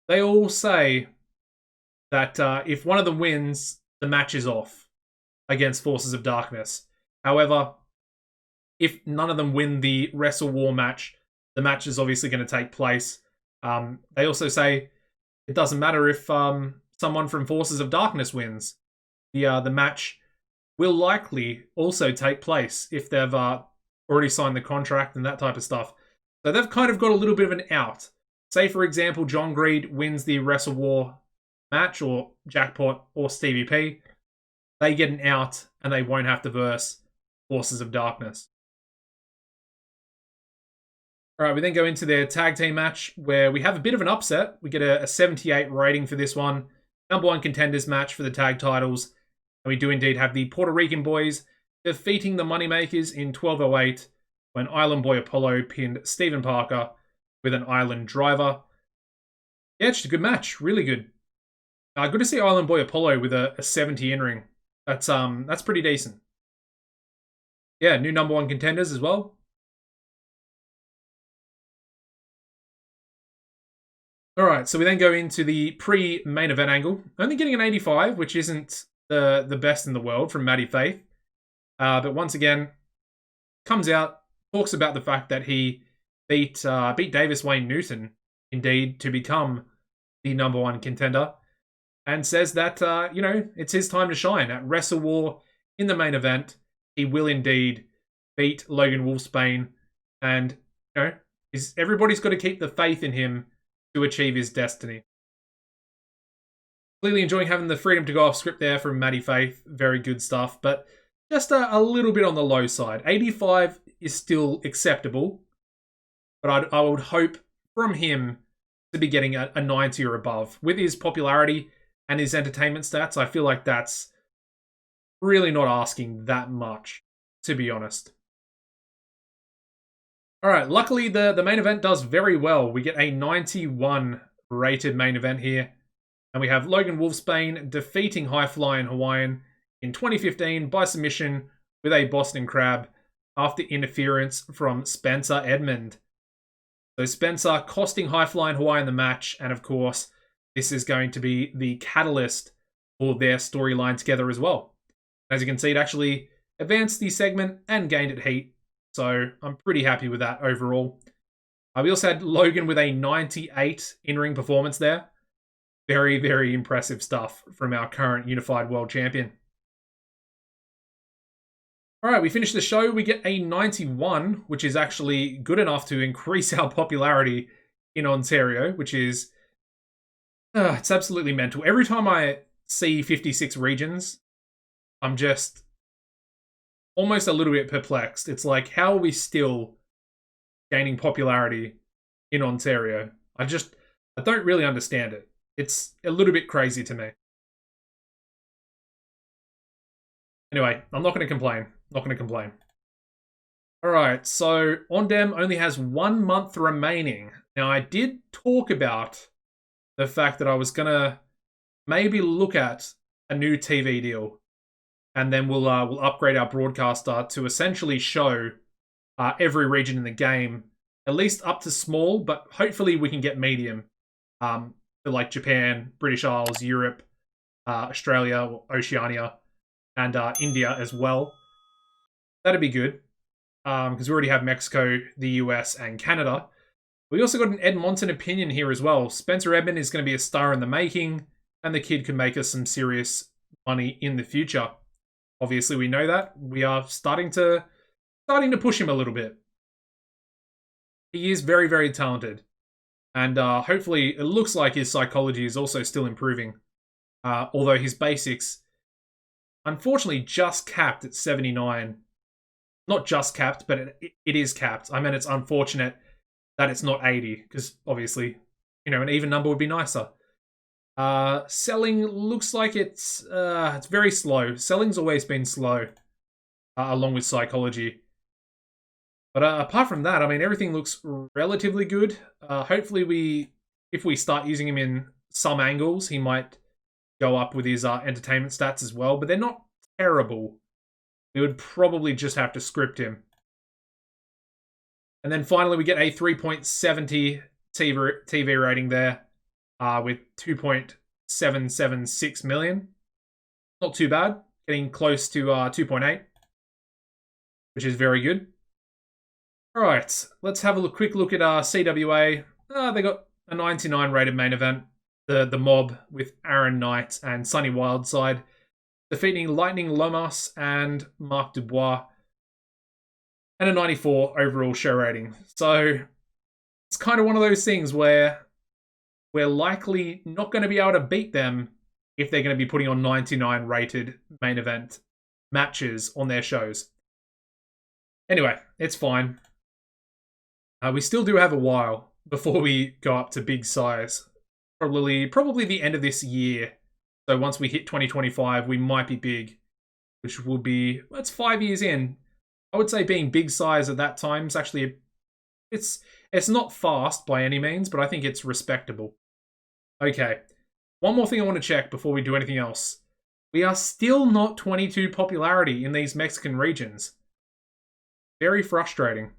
they all say that if one of them wins, the match is off against Forces of Darkness. However, if none of them win the Wrestle War match, the match is obviously going to take place. They also say it doesn't matter if someone from Forces of Darkness wins. The match will likely also take place if they've already signed the contract and that type of stuff. So they've kind of got a little bit of an out. Say, for example, John Greed wins the Wrestle War match, or Jackpot, or Stevie P. They get an out, and they won't have to verse Forces of Darkness. All right, we then go into their tag team match, where we have a bit of an upset. We get a 78 rating for this one. #1 contenders match for the tag titles. And we do indeed have the Puerto Rican boys defeating the Moneymakers in 12:08 when Island Boy Apollo pinned Stephen Parker with an Island Driver. Yeah, it's a good match. Really good. Good to see Island Boy Apollo with a 70 in-ring. That's pretty decent. Yeah, new #1 contenders as well. Alright, so we then go into the pre-main event angle. Only getting an 85, which isn't the best in the world from Maddie Faith. But once again, comes out, talks about the fact that he beat Davis Wayne Newton, indeed, to become the #1 contender. And says that, it's his time to shine. At Wrestle War, in the main event, he will indeed beat Logan Wolfsbane. And, everybody's got to keep the faith in him to achieve his destiny. Clearly enjoying having the freedom to go off script there from Maddie Faith. Very good stuff, but just a little bit on the low side. 85 is still acceptable, but I would hope from him to be getting a 90 or above. With his popularity and his entertainment stats, I feel like that's really not asking that much, to be honest. All right, luckily the main event does very well. We get a 91 rated main event here. And we have Logan Wolfsbane defeating High Flying Hawaiian in 2015 by submission with a Boston Crab after interference from Spencer Edmond. So Spencer costing High Flying Hawaiian the match, and of course, this is going to be the catalyst for their storyline together as well. As you can see, it actually advanced the segment and gained it heat. So I'm pretty happy with that overall. We also had Logan with a 98 in-ring performance there. Very, very impressive stuff from our current Unified World Champion. All right, we finish the show. We get a 91, which is actually good enough to increase our popularity in Ontario, which is... it's absolutely mental. Every time I see 56 regions, I'm just almost a little bit perplexed. It's like, how are we still gaining popularity in Ontario? I don't really understand it. It's a little bit crazy to me. Anyway, I'm not going to complain. Not going to complain. All right, so Ondem only has 1 month remaining. Now, I did talk about the fact that I was going to maybe look at a new TV deal, and then we'll upgrade our broadcaster to essentially show every region in the game, at least up to small, but hopefully we can get medium for like Japan, British Isles, Europe, Australia, Oceania, and India as well. That'd be good. Because we already have Mexico, the US, and Canada. We also got an Edmonton opinion here as well. Spencer Edmond is going to be a star in the making, and the kid can make us some serious money in the future. Obviously, we know that. We are starting to push him a little bit. He is very, very talented. And hopefully, it looks like his psychology is also still improving. Although his basics, unfortunately, just capped at 79. Not just capped, but it is capped. I mean, it's unfortunate that it's not 80, because obviously, an even number would be nicer. Selling looks like it's very slow. Selling's always been slow, along with psychology. But apart from that, I mean, everything looks relatively good. Hopefully, if we start using him in some angles, he might go up with his entertainment stats as well. But they're not terrible. We would probably just have to script him. And then finally, we get a 3.70 TV rating there with 2.776 million. Not too bad. Getting close to 2.8, which is very good. All right, let's have a quick look at CWA. They got a 99 rated main event. The Mob with Aaron Knight and Sonny Wildside defeating Lightning Lomas and Marc Dubois, and a 94 overall show rating. So it's kind of one of those things where we're likely not going to be able to beat them if they're going to be putting on 99 rated main event matches on their shows. Anyway, it's fine. We still do have a while before we go up to big size. Probably the end of this year. So once we hit 2025, we might be big, which will be, that's 5 years in. I would say being big size at that time is actually, it's not fast by any means, but I think it's respectable. Okay, one more thing I want to check before we do anything else. We are still not 22 popularity in these Mexican regions. Very frustrating.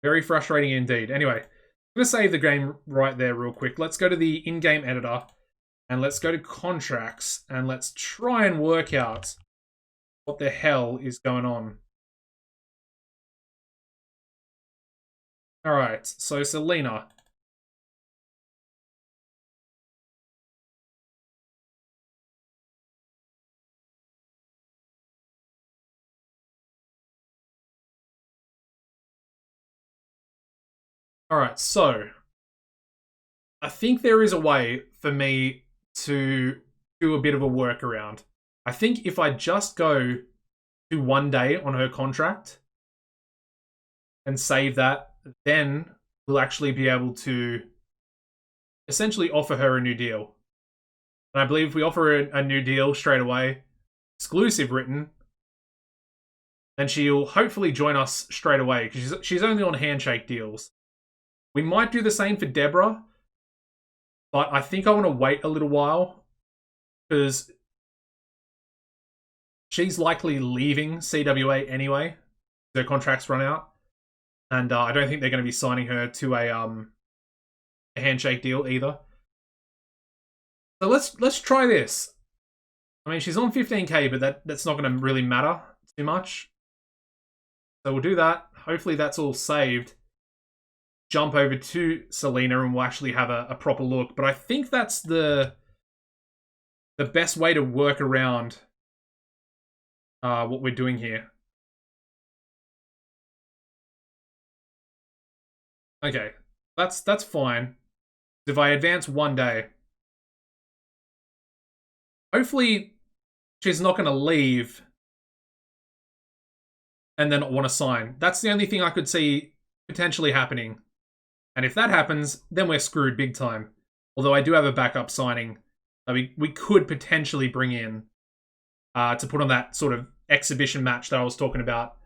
Very frustrating indeed. Anyway, I'm going to save the game right there real quick. Let's go to the in-game editor, and let's go to contracts, and let's try and work out what the hell is going on. Alright, so Selena. Alright, so I think there is a way for me to do a bit of a workaround. I think if I just go to 1 day on her contract and save that, then we'll actually be able to essentially offer her a new deal. And I believe if we offer her a new deal straight away, exclusive written, then she'll hopefully join us straight away, because she's only on handshake deals. We might do the same for Deborah, but I think I want to wait a little while, because she's likely leaving CWA anyway. Their contracts run out, and I don't think they're going to be signing her to a handshake deal either. So let's try this. I mean, she's on 15k, but that's not going to really matter too much. So we'll do that. Hopefully that's all saved. Jump over to Selena and we'll actually have a proper look. But I think that's the best way to work around what we're doing here. Okay, that's fine. If I advance 1 day, hopefully she's not going to leave and then not want to sign. That's the only thing I could see potentially happening. And if that happens, then we're screwed big time. Although I do have a backup signing that we could potentially bring in to put on that sort of exhibition match that I was talking about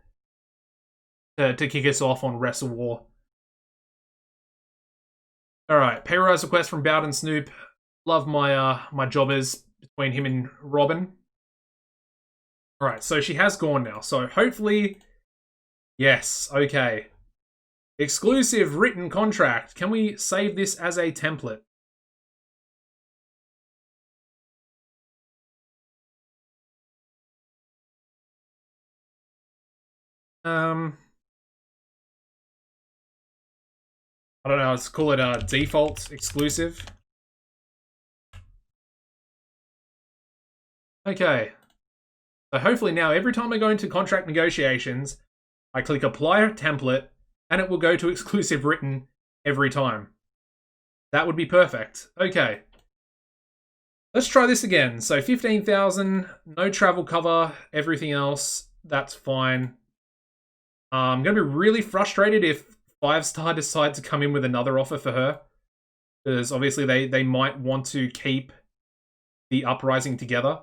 to kick us off on Wrestle War. Alright, pay rise request from Bowden Snoop. Love my jobbers between him and Robin. Alright, so she has gone now. So hopefully, yes, okay. Exclusive written contract. Can we save this as a template? I don't know, let's call it a default exclusive. Okay. So hopefully now, every time I go into contract negotiations, I click apply template, and it will go to exclusive written every time. That would be perfect. Okay. Let's try this again. So 15,000, no travel cover, everything else, that's fine. I'm going to be really frustrated if 5-star decide to come in with another offer for her. Because obviously they might want to keep the Uprising together.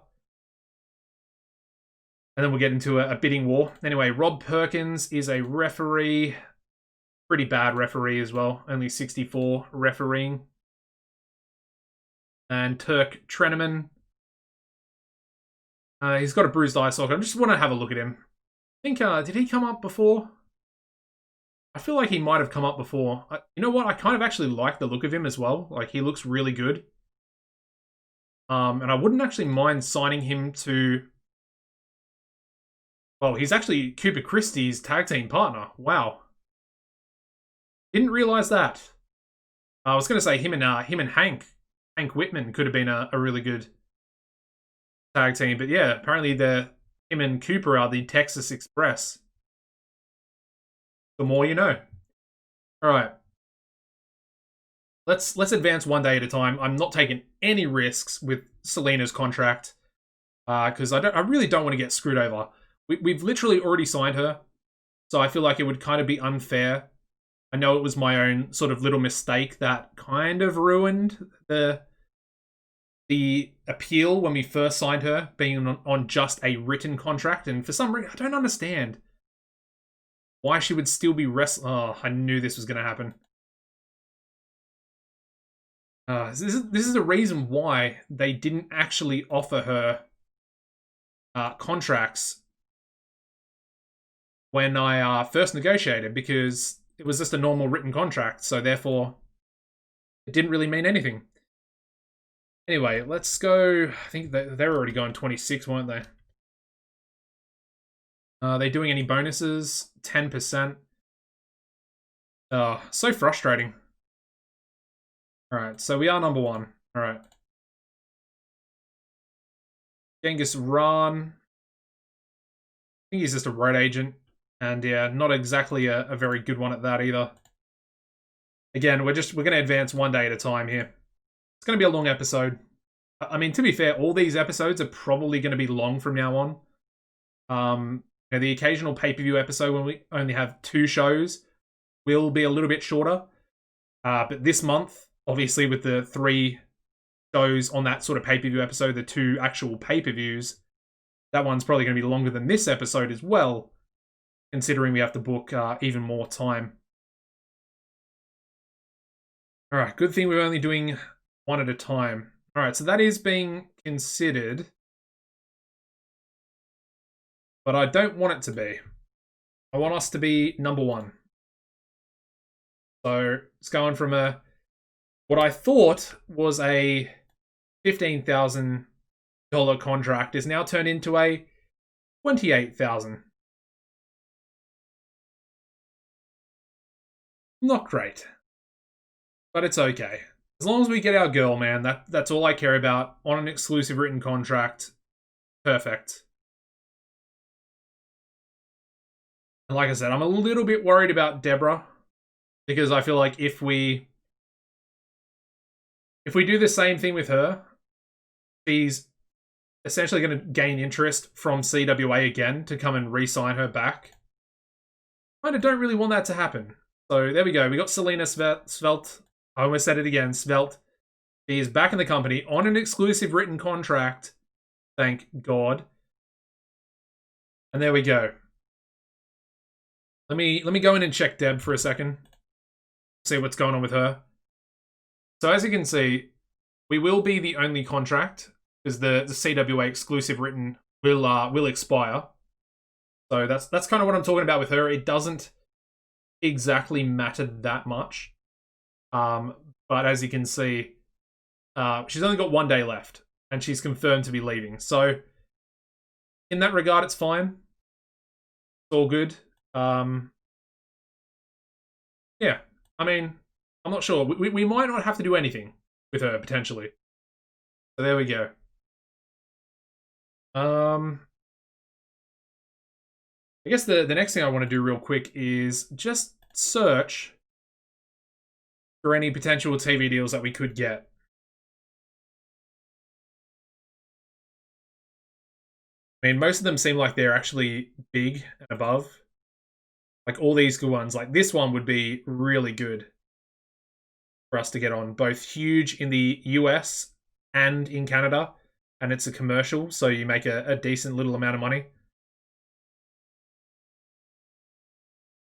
And then we'll get into a bidding war. Anyway, Rob Perkins is a referee. Pretty bad referee as well. Only 64 refereeing. And Turk Treneman. He's got a bruised eye socket. I just want to have a look at him. I think, did he come up before? I feel like he might have come up before. You know what? I kind of actually like the look of him as well. Like, he looks really good. And I wouldn't actually mind signing him to... Well, he's actually Cooper Christie's tag team partner. Wow. Didn't realize that. I was going to say him and Hank Whitman could have been a really good tag team. But yeah, apparently him and Cooper are the Texas Express. The more you know. All right. Let's advance one day at a time. I'm not taking any risks with Selena's contract because I really don't want to get screwed over. We've literally already signed her, so I feel like it would kind of be unfair. I know it was my own sort of little mistake that kind of ruined the appeal when we first signed her, being on just a written contract, and for some reason, I don't understand why she would still be wrestling. Oh, I knew this was going to happen. This is a reason why they didn't actually offer her contracts when I first negotiated, because it was just a normal written contract, so therefore it didn't really mean anything. Anyway, let's go. I think they're already going 26, weren't they? Are they doing any bonuses? 10%. Oh, so frustrating. Alright, so we are number 1. Alright. Genghis Ran. I think he's just a road agent. And yeah, not exactly a very good one at that either. Again, we're going to advance one day at a time here. It's going to be a long episode. I mean, to be fair, all these episodes are probably going to be long from now on. The occasional pay-per-view episode when we only have 2 shows will be a little bit shorter. But this month, obviously with the 3 shows on that sort of pay-per-view episode, the 2 actual pay-per-views, that one's probably going to be longer than this episode as well, considering we have to book even more time. Alright, good thing we're only doing one at a time. Alright, so that is being considered. But I don't want it to be. I want us to be number 1. So it's going from what I thought was a $15,000 contract is now turned into a $28,000. Not great. But it's okay. As long as we get our girl, man, that's all I care about. On an exclusive written contract. Perfect. And like I said, I'm a little bit worried about Deborah. Because I feel like if we do the same thing with her, she's essentially going to gain interest from CWA again to come and re-sign her back. I don't really want that to happen. So there we go. We got Selena Svelte. I almost said it again. Svelte. She is back in the company on an exclusive written contract. Thank God. And there we go. Let me go in and check Deb for a second. See what's going on with her. So as you can see, we will be the only contract because the CWA exclusive written will expire. So that's kind of what I'm talking about with her. It doesn't exactly matter that much. But as you can see, she's only got 1 day left and she's confirmed to be leaving. So in that regard, it's fine. It's all good. Yeah, I mean, I'm not sure. We might not have to do anything with her, potentially. So there we go. I guess the next thing I want to do real quick is just search for any potential TV deals that we could get. I mean, most of them seem like they're actually big and above. Like all these good ones. Like this one would be really good for us to get on. Both huge in the US and in Canada. And it's a commercial, so you make a decent little amount of money.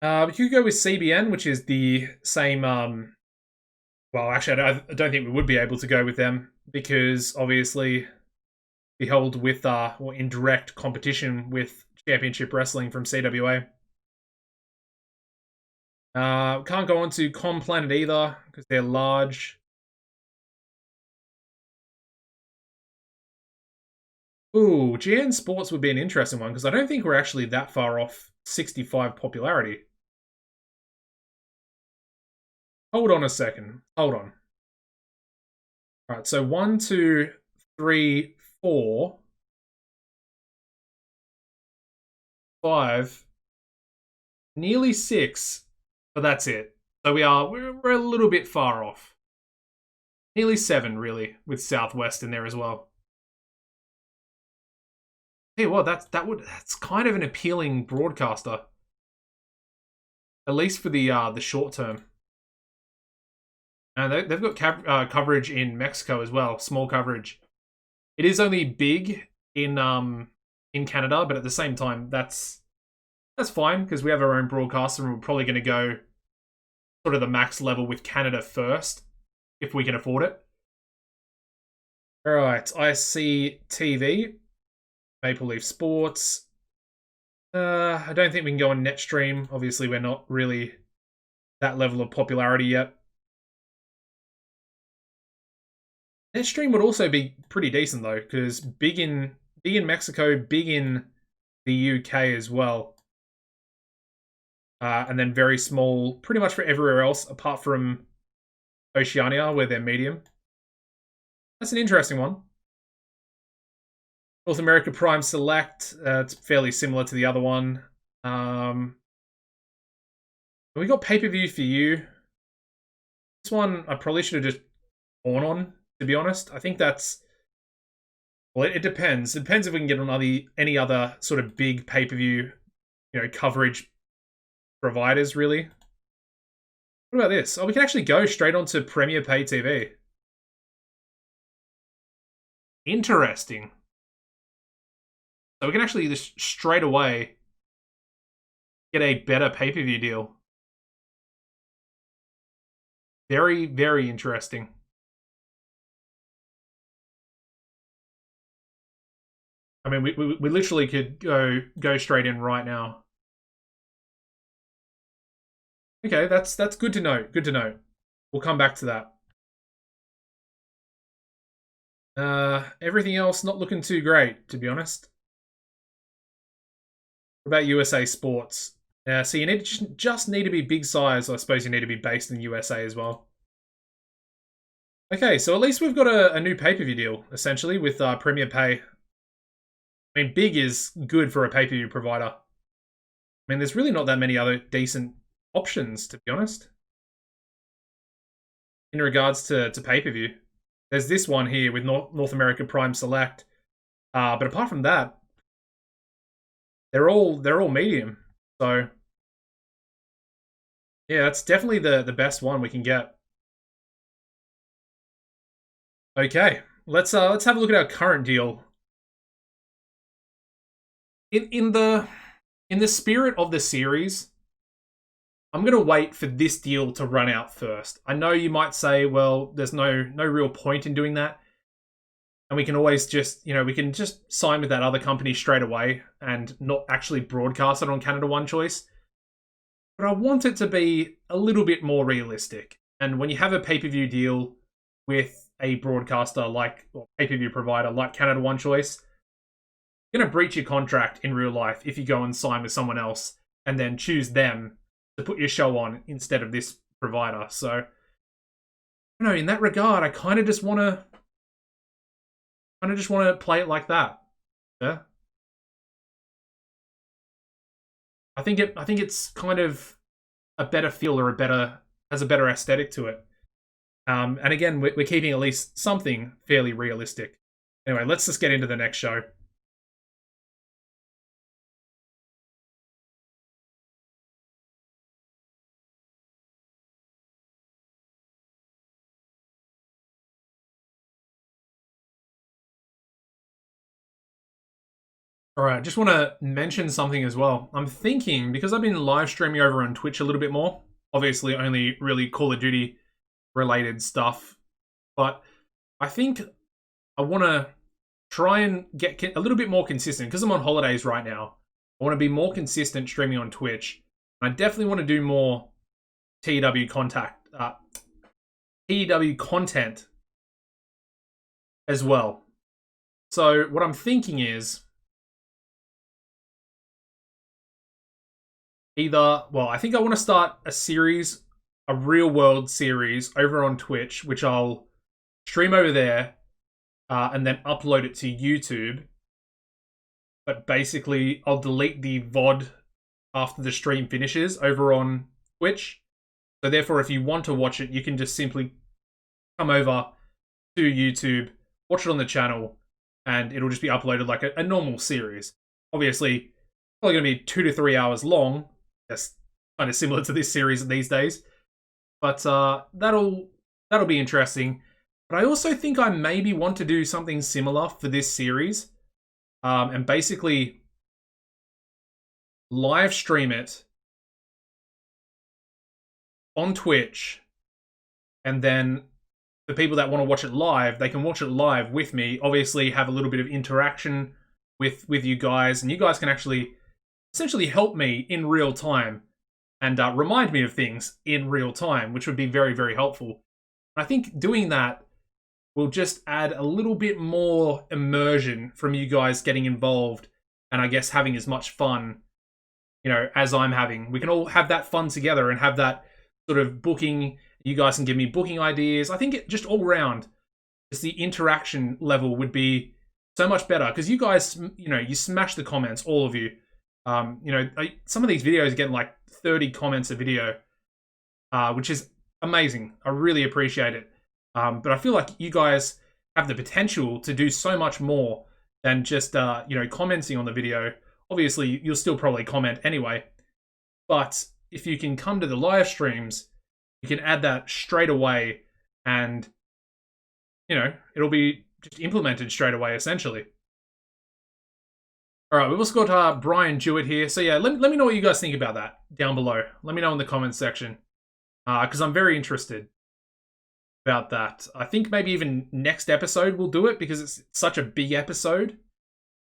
We could go with CBN, which is the same. Well, actually, I don't think we would be able to go with them because obviously we hold with or in direct competition with Championship Wrestling from CWA. Can't go on to Com Planet either because they're large. Ooh, GN Sports would be an interesting one because I don't think we're actually that far off 65 popularity. Hold on a second. Hold on. All right, so 1, 2, 3, 4, 5, nearly 6, but that's it. So we're a little bit far off. Nearly 7, really, with Southwest in there as well. Hey, well, that's kind of an appealing broadcaster, at least for the short term. And they've got coverage in Mexico as well, small coverage. It is only big in Canada, but at the same time, that's fine because we have our own broadcaster and we're probably going to go sort of the max level with Canada first if we can afford it. All right, ICTV, Maple Leaf Sports. I don't think we can go on Netstream. Obviously, we're not really that level of popularity yet. Netstream would also be pretty decent though, because big in Mexico, big in the UK as well, and then very small, pretty much for everywhere else apart from Oceania, where they're medium. That's an interesting one. North America Prime Select. It's fairly similar to the other one. We got pay-per-view for you. This one I probably should have just gone on. To be honest, I think that's... Well, it depends. It depends if we can get on any other sort of big pay-per-view, coverage providers, really. What about this? Oh, we can actually go straight onto Premier Pay TV. Interesting. So we can actually just straight away get a better pay-per-view deal. Very, very interesting. I mean, we literally could go straight in right now. Okay, that's good to know. Good to know. We'll come back to that. Everything else not looking too great, to be honest. What about USA Sports? So you just need to be big size. I suppose you need to be based in USA as well. Okay, so at least we've got a new pay-per-view deal, essentially, with Premier Pay. I mean, big is good for a pay-per-view provider. I mean, there's really not that many other decent options, to be honest, in regards to pay-per-view. There's this one here with North America Prime Select. But apart from that, they're all medium. So yeah, that's definitely the best one we can get. Okay, let's have a look at our current deal. In the spirit of the series, I'm gonna wait for this deal to run out first. I know you might say, well, there's no real point in doing that, and we can always just we can just sign with that other company straight away and not actually broadcast it on Canada One Choice. But I want it to be a little bit more realistic. And when you have a pay-per-view deal with a broadcaster or pay-per-view provider like Canada One Choice, you're going to breach your contract in real life if you go and sign with someone else and then choose them to put your show on instead of this provider. So, in that regard, I kind of just want to play it like that. Yeah. I think it's kind of a better feel or has a better aesthetic to it. And again, we're keeping at least something fairly realistic. Anyway, let's just get into the next show. All right, just want to mention something as well. I'm thinking, because I've been live streaming over on Twitch a little bit more, obviously only really Call of Duty related stuff, but I think I want to try and get a little bit more consistent because I'm on holidays right now. I want to be more consistent streaming on Twitch. I definitely want to do more TEW TEW content as well. So what I'm thinking is I think I want to start a series, a real world series over on Twitch, which I'll stream over there and then upload it to YouTube. But basically, I'll delete the VOD after the stream finishes over on Twitch. So therefore, if you want to watch it, you can just simply come over to YouTube, watch it on the channel, and it'll just be uploaded like a normal series. Obviously, probably going to be 2 to 3 hours long. That's kind of similar to this series these days. But that'll be interesting. But I also think I maybe want to do something similar for this series. And basically live stream it on Twitch. And then the people that want to watch it live, they can watch it live with me. Obviously have a little bit of interaction with you guys. And you guys can actually essentially help me in real time and remind me of things in real time, which would be very, very helpful. I think doing that will just add a little bit more immersion from you guys getting involved and I guess having as much fun, as I'm having. We can all have that fun together and have that sort of booking. You guys can give me booking ideas. I think it just all around, just the interaction level would be so much better because you guys, you smash the comments, all of you. Some of these videos get like 30 comments a video, which is amazing. I really appreciate it. But I feel like you guys have the potential to do so much more than just, commenting on the video. Obviously, you'll still probably comment anyway. But if you can come to the live streams, you can add that straight away and, it'll be just implemented straight away, essentially. All right, we've also got Brian Jewett here. So yeah, let me know what you guys think about that down below. Let me know in the comments section because I'm very interested about that. I think maybe even next episode we'll do it because it's such a big episode,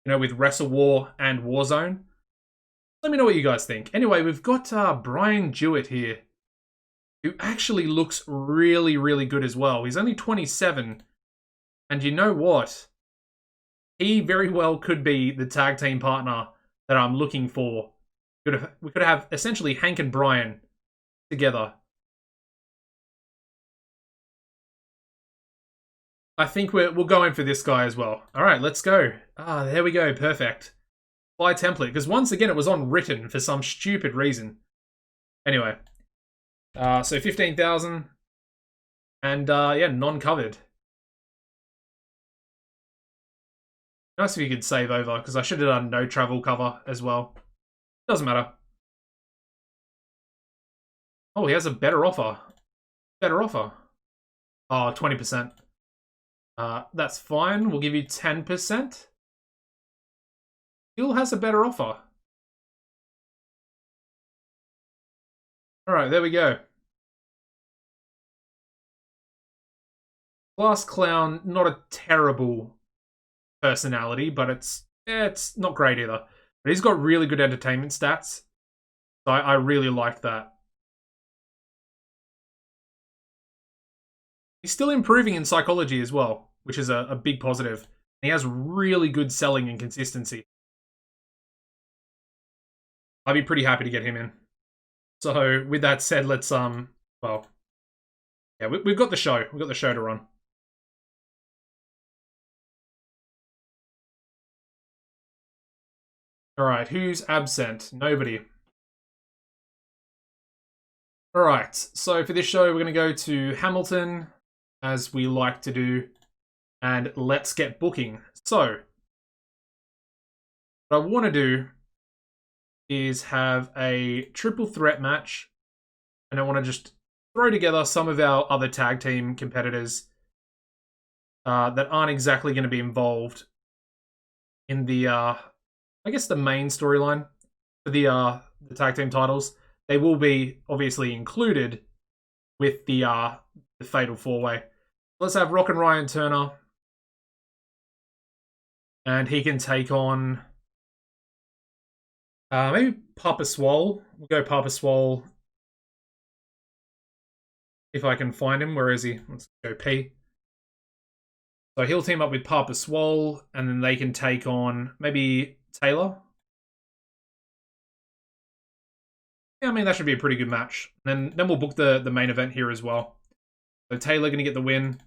with Wrestle War and Warzone. Let me know what you guys think. Anyway, we've got Brian Jewett here, who actually looks really, really good as well. He's only 27, and you know what? He very well could be the tag team partner that I'm looking for. We could have essentially Hank and Brian together. I think we'll go in for this guy as well. All right, let's go. There we go. Perfect. Apply template. Because once again, it was on written for some stupid reason. Anyway. So 15,000. And yeah, non-covered. Nice if you could save over, because I should have done no travel cover as well. Doesn't matter. Oh, he has a better offer. Better offer. Oh, 20%. That's fine. We'll give you 10%. Still has a better offer. Alright, there we go. Glass Clown, not a terrible personality, but it's not great either. But he's got really good entertainment stats. So I really like that. He's still improving in psychology as well, which is a big positive. He has really good selling and consistency. I'd be pretty happy to get him in. So with that said, let's well, yeah, we've got the show. We've got the show to run. All right, who's absent? Nobody. All right, so for this show, we're going to go to Hamilton, as we like to do, and let's get booking. So, what I want to do is have a triple threat match, and I want to just throw together some of our other tag team competitors that aren't exactly going to be involved in the, I guess, the main storyline for the tag team titles. They will be obviously included with the Fatal 4-Way. Let's have Rock and Ryan Turner, and he can take on maybe Papa Swole. We'll go Papa Swole if I can find him. Where is he? Let's go P. So he'll team up with Papa Swole, and then they can take on maybe Taylor. Yeah, I mean, that should be a pretty good match. Then we'll book the main event here as well. So Taylor going to get the win.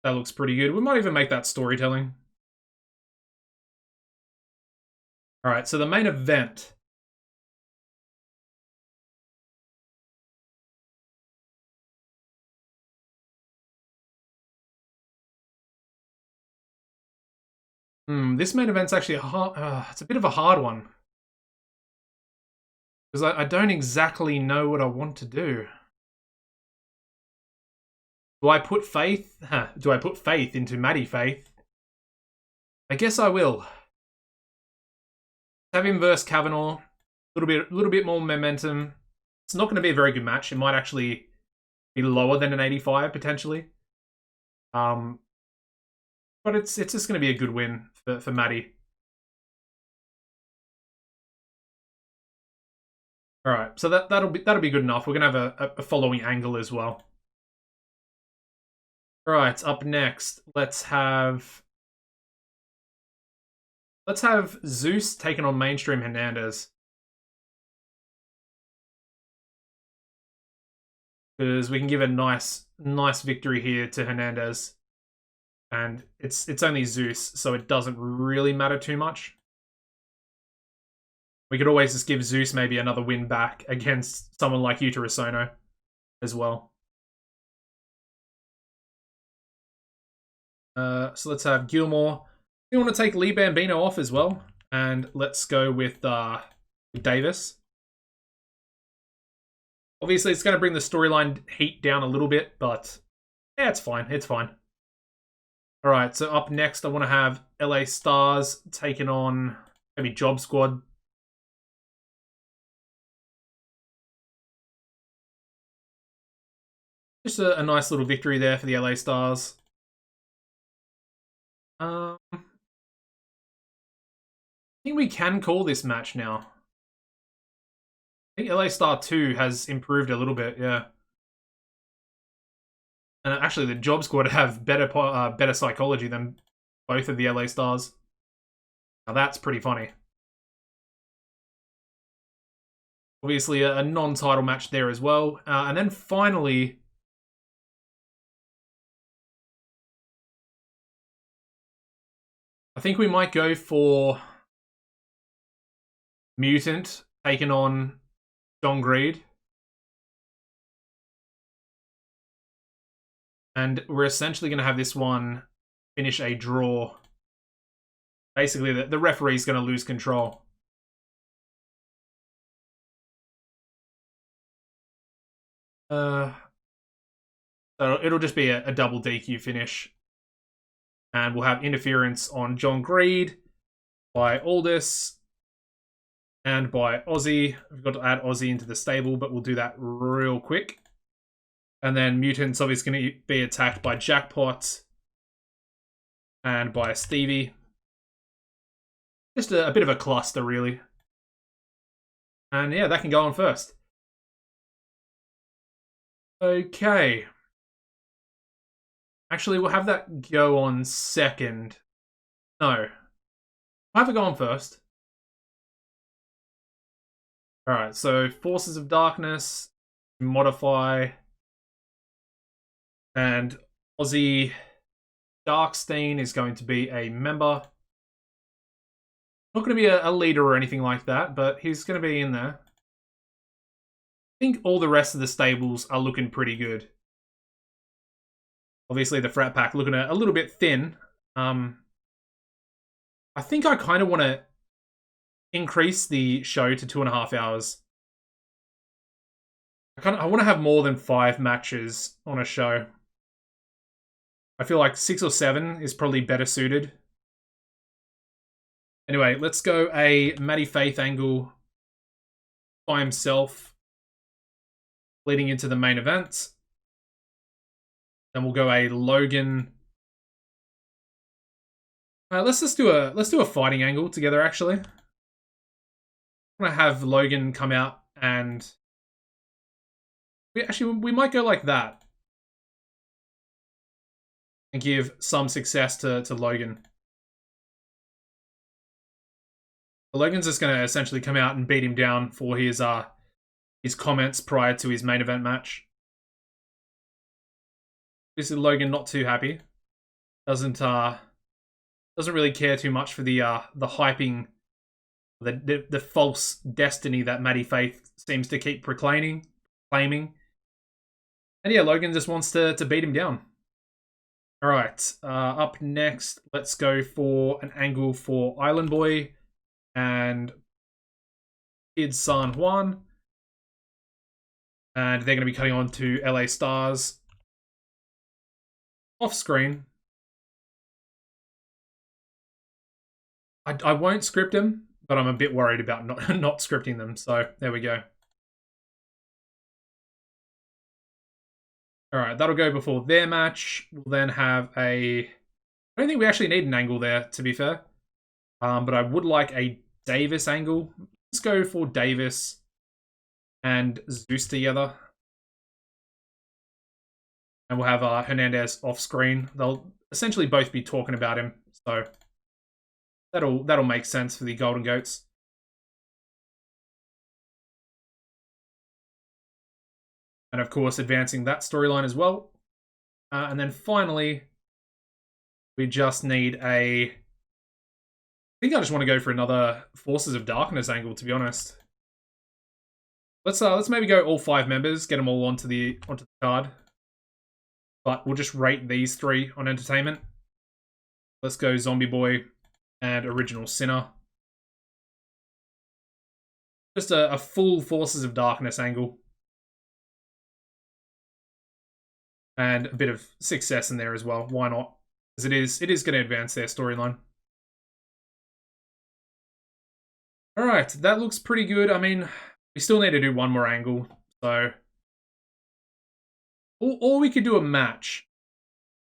That looks pretty good. We might even make that storytelling. All right, so the main event. This main event's actually it's a bit of a hard one. Because I don't exactly know what I want to do. Do I put faith? Do I put faith into Maddie Faith? I guess I will. Have him versus Kavana. A little bit more momentum. It's not going to be a very good match. It might actually be lower than an 85 potentially. But it's just going to be a good win for Maddie. All right, so that'll be good enough. We're gonna have a following angle as well. All right, up next, let's have Zeus taking on Mainstream Hernandez, because we can give a nice victory here to Hernandez, and it's only Zeus, so it doesn't really matter too much. We could always just give Zeus maybe another win back against someone like Yuta Usono as well. So let's have Gilmore. We want to take Lee Bambino off as well. And let's go with Davis. Obviously, it's going to bring the storyline heat down a little bit, but yeah, it's fine. It's fine. All right, so up next, I want to have LA Stars taking on maybe Job Squad. Just a nice little victory there for the LA Stars. I think we can call this match now. I think LA Star 2 has improved a little bit, yeah. And actually, the Job Squad have better psychology than both of the LA Stars. Now that's pretty funny. Obviously, a non-title match there as well. And then finally, I think we might go for Mutant taking on John Greed. And we're essentially going to have this one finish a draw. Basically, the referee's going to lose control. So it'll just be a double DQ finish. And we'll have interference on John Greed by Aldous and by Aussie. We've got to add Aussie into the stable, but we'll do that real quick. And then Mutant's obviously going to be attacked by Jackpot and by Stevie. Just a bit of a cluster, really. And yeah, that can go on first. Okay. Actually, we'll have that go on second. No. I have to go on first. Alright, so Forces of Darkness, modify, and Aussie Darkstein is going to be a member. Not going to be a leader or anything like that, but he's going to be in there. I think all the rest of the stables are looking pretty good. Obviously, the Frat Pack looking a little bit thin. I think I kind of want to increase the show to 2.5 hours. I want to have more than 5 matches on a show. I feel like 6 or 7 is probably better suited. Anyway, let's go a Maddie Faith angle by himself, leading into the main event. Then we'll go a Logan. Let's do a fighting angle together. Actually, I'm gonna have Logan come out and we might go like that and give some success to Logan. Logan's just going to essentially come out and beat him down for his comments prior to his main event match. This is Logan not too happy. Doesn't really care too much for the hyping, the false destiny that Maddie Faith seems to keep claiming. And yeah, Logan just wants to beat him down. All right, up next, let's go for an angle for Island Boy and Kid San Juan. And they're going to be cutting on to LA Stars. Off screen. I won't script them, but I'm a bit worried about not scripting them. So there we go. All right, that'll go before their match. We'll then have I don't think we actually need an angle there, to be fair. But I would like a Davis angle. Let's go for Davis and Zeus together. And we'll have Hernandez off screen. They'll essentially both be talking about him. So that'll make sense for the Golden Goats. And of course, advancing that storyline as well. And then finally, we just need I think I just want to go for another Forces of Darkness angle, to be honest. Let's maybe go all 5 members, get them all onto the card. But we'll just rate these 3 on entertainment. Let's go Zombie Boy and Original Sinner. Just a full Forces of Darkness angle. And a bit of success in there as well. Why not? Because it is going to advance their storyline. Alright, that looks pretty good. I mean, we still need to do one more angle. So, or we could do a match.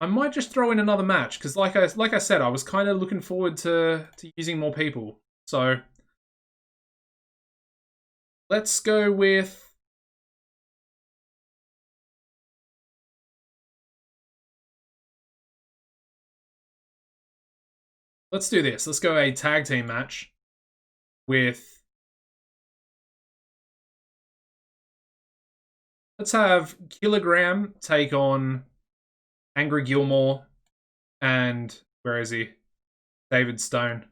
I might just throw in another match. Because like I said, I was kind of looking forward to using more people. So, let's go with... Let's do this. Let's go a tag team match with... Let's have Kilogram take on Angry Gilmore and... Where is he? David Stone.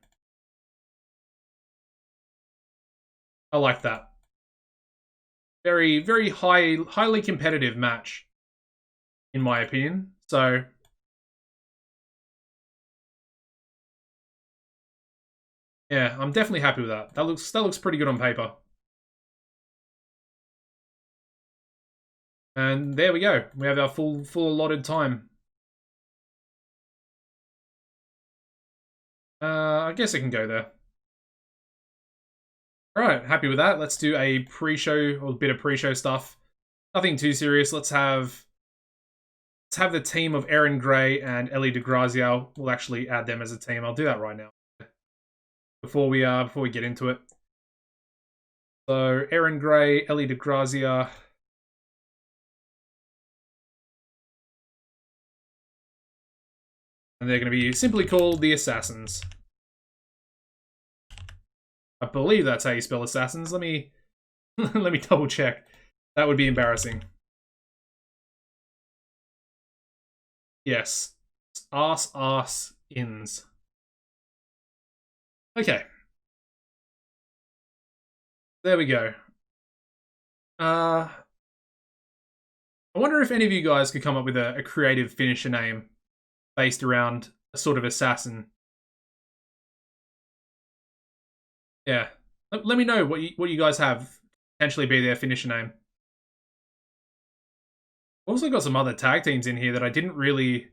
I like that. Very, very highly competitive match, in my opinion. So... yeah, I'm definitely happy with that. That looks pretty good on paper. And there we go. We have our full allotted time. I guess it can go there. Alright, happy with that. Let's do a pre-show, or a bit of pre-show stuff. Nothing too serious. Let's have the team of Aaron Gray and Ellie DeGrazia. We'll actually add them as a team. I'll do that right now. Before we get into it. So Aaron Gray, Ellie DeGrazia. And they're going to be simply called the Assassins. I believe that's how you spell assassins. Let me let me double check. That would be embarrassing. Yes. Ins. Okay. There we go. I wonder if any of you guys could come up with a creative finisher name based around a sort of assassin. Yeah. Let me know what you guys have potentially be their finisher name. Also got some other tag teams in here that I didn't really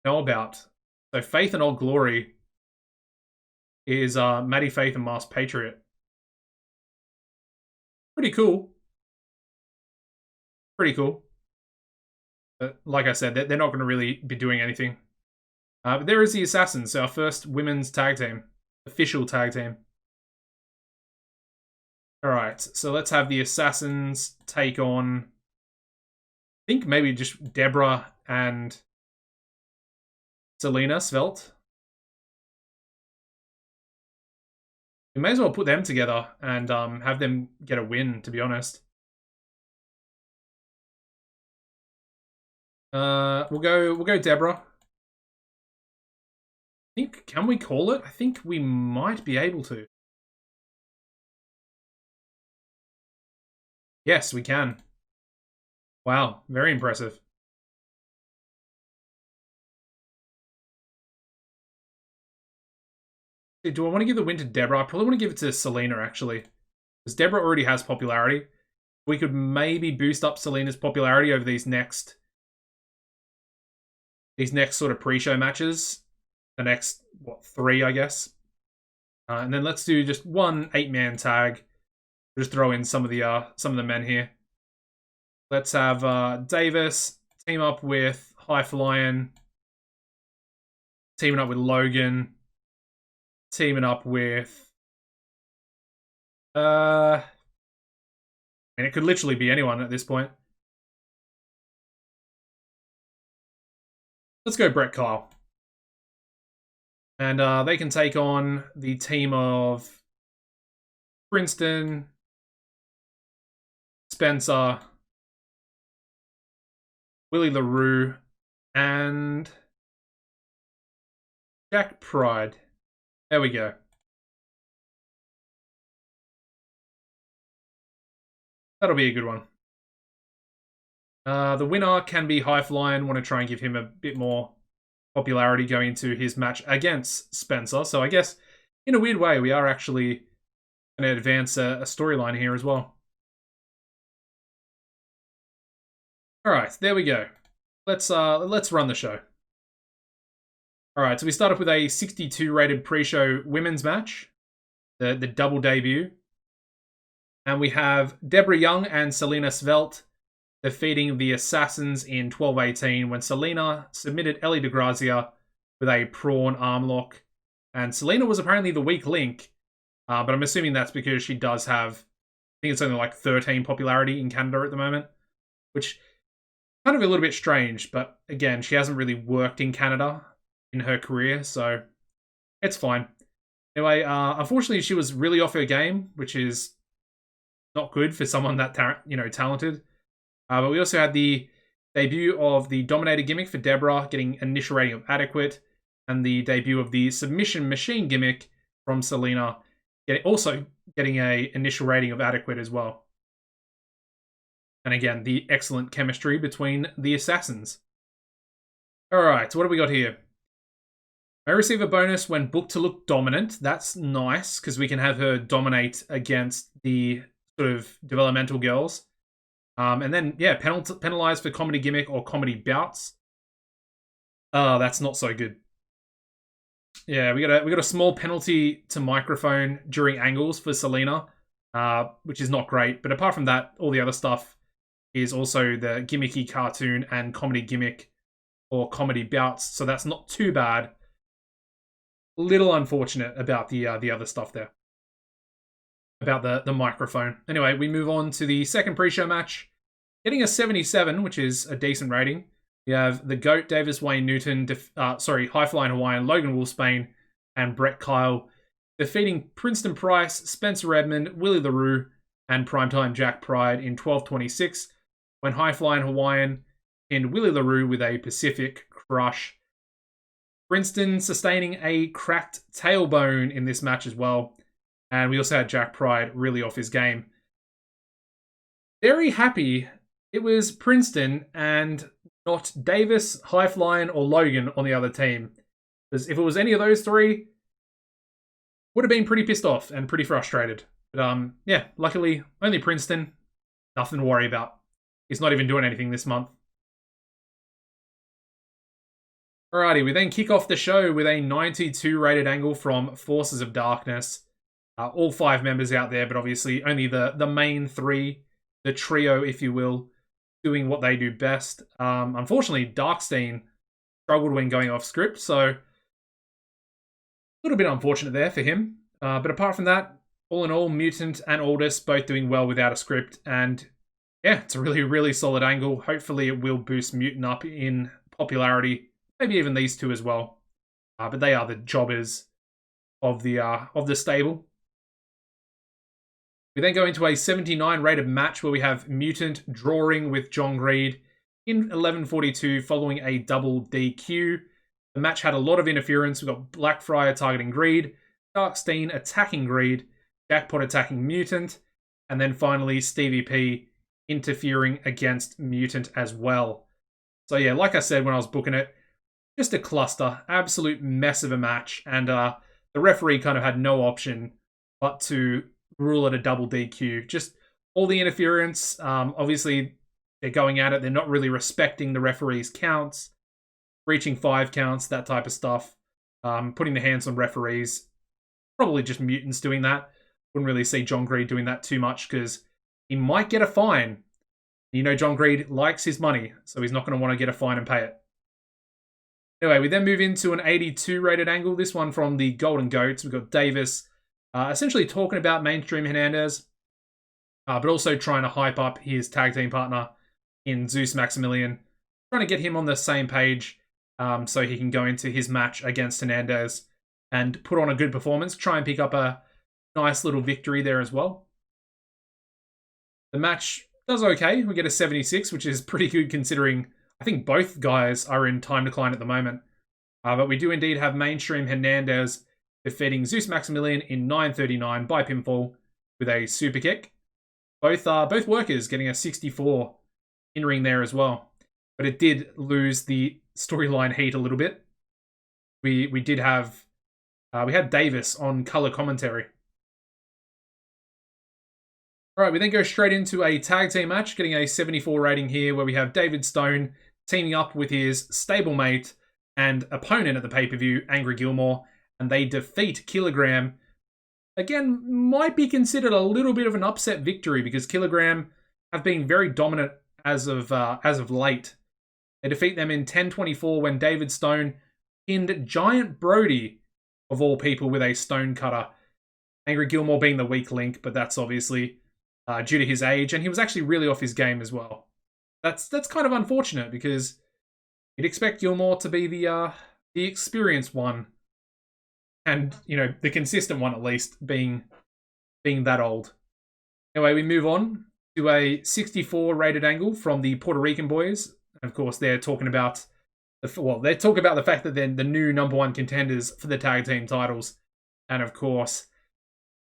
know about. So Faith and Old Glory is Maddie, Faith, and Masked Patriot. Pretty cool. Pretty cool. But like I said, they're not going to really be doing anything. But there is the Assassins, our first women's tag team. Official tag team. Alright, so let's have the Assassins take on... I think maybe just Deborah and Selena Svelte. We may as well put them together and have them get a win, to be honest. We'll go Deborah. I think, can we call it? I think we might be able to. Yes, we can. Wow, very impressive. Do I want to give the win to Deborah? I probably want to give it to Selena, actually. Because Deborah already has popularity. We could maybe boost up Selena's popularity over these next sort of pre-show matches. The next, what, 3, I guess. And then let's do just one 8-man tag. Just throw in some of the men here. Let's have Davis team up with High Flying, teaming up with Logan, teaming up with and it could literally be anyone at this point. Let's go Brett Kyle. And they can take on the team of Princeton, Spencer, Willie Leroux, and Jack Pride. There we go. That'll be a good one. The winner can be High Flying. Want to try and give him a bit more popularity going into his match against Spencer. So I guess, in a weird way, we are actually going to advance a storyline here as well. All right, there we go. Let's run the show. All right, so we start off with a 62 rated pre-show women's match, the double debut, and we have Deborah Young and Selena Svelte defeating the Assassins in 12-18 when Selena submitted Ellie DeGrazia with a prawn arm lock, and Selena was apparently the weak link, but I'm assuming that's because she does have, I think it's only like 13 popularity in Canada at the moment, which kind of a little bit strange, but again, she hasn't really worked in Canada in her career, so it's fine. Anyway, unfortunately, she was really off her game, which is not good for someone that talented. But we also had the debut of the Dominator gimmick for Deborah, getting initial rating of adequate, and the debut of the Submission Machine gimmick from Selena, also getting a initial rating of adequate as well. And again, the excellent chemistry between the Assassins. Alright, so what have we got here? May receive a bonus when booked to look dominant. That's nice, because we can have her dominate against the sort of developmental girls. And then, yeah, penalized for comedy gimmick or comedy bouts. That's not so good. Yeah, we got a small penalty to microphone during angles for Selena, which is not great. But apart from that, all the other stuff is also the gimmicky cartoon and comedy gimmick or comedy bouts. So that's not too bad. Little unfortunate about the other stuff there. About the microphone. Anyway, we move on to the second pre-show match. Getting a 77, which is a decent rating. We have the GOAT, Davis Wayne Newton, High Flying Hawaiian, Logan Wolfsbane, and Brett Kyle, defeating Princeton Price, Spencer Edmond, Willie Leroux, and Primetime Jack Pride in 12:26, when High Flying Hawaiian pinned Willie Leroux with a Pacific Crush. Princeton sustaining a cracked tailbone in this match as well. And we also had Jack Pride really off his game. Very happy it was Princeton and not Davis, High Flying, or Logan on the other team. Because if it was any of those three, would have been pretty pissed off and pretty frustrated. But yeah, luckily, only Princeton. Nothing to worry about. He's not even doing anything this month. Alrighty, we then kick off the show with a 92 rated angle from Forces of Darkness. All 5 members out there, but obviously only the main 3, the trio, if you will, doing what they do best. Unfortunately, Darkstein struggled when going off script, so a little bit unfortunate there for him. But apart from that, all in all, Mutant and Aldous both doing well without a script, and yeah, it's a really, really solid angle. Hopefully it will boost Mutant up in popularity. Maybe even these two as well. But they are the jobbers of the stable. We then go into a 79 rated match where we have Mutant drawing with John Greed in 11:42 following a double DQ. The match had a lot of interference. We've got Blackfriar targeting Greed, Darkstein attacking Greed, Jackpot attacking Mutant, and then finally Stevie P interfering against Mutant as well. So yeah, like I said when I was booking it, just a cluster, absolute mess of a match, and the referee kind of had no option but to rule it a double DQ. Just all the interference. Obviously, they're going at it. They're not really respecting the referee's counts, reaching 5 counts, that type of stuff. Putting the hands on referees. Probably just Mutants doing that. Wouldn't really see John Greed doing that too much because he might get a fine. You know, John Greed likes his money, so he's not going to want to get a fine and pay it. Anyway, we then move into an 82 rated angle. This one from the Golden Goats. We've got Davis essentially talking about Mainstream Hernandez, but also trying to hype up his tag team partner in Zeus Maximilian. Trying to get him on the same page so he can go into his match against Hernandez and put on a good performance. Try and pick up a nice little victory there as well. The match does okay. We get a 76, which is pretty good considering I think both guys are in time decline at the moment. But we do indeed have Mainstream Hernandez defeating Zeus Maximilian in 9:39 by pinfall with a super kick. Both workers getting a 64 in ring there as well. But it did lose the storyline heat a little bit. We did have we had Davis on color commentary. Alright, we then go straight into a tag team match, getting a 74 rating here, where we have David Stone teaming up with his stablemate and opponent at the pay-per-view, Angry Gilmore, and they defeat Kilogram. Again, might be considered a little bit of an upset victory because Kilogram have been very dominant as of late. They defeat them in 10:24 when David Stone pinned Giant Brody, of all people, with a stone cutter. Angry Gilmore being the weak link, but that's obviously due to his age, and he was actually really off his game as well. That's kind of unfortunate because you'd expect Gilmore to be the experienced one, and you know the consistent one at least, being that old. Anyway, we move on to a 64 rated angle from the Puerto Rican boys. Of course, they're talking about the fact that they're the new #1 contenders for the tag team titles, and of course,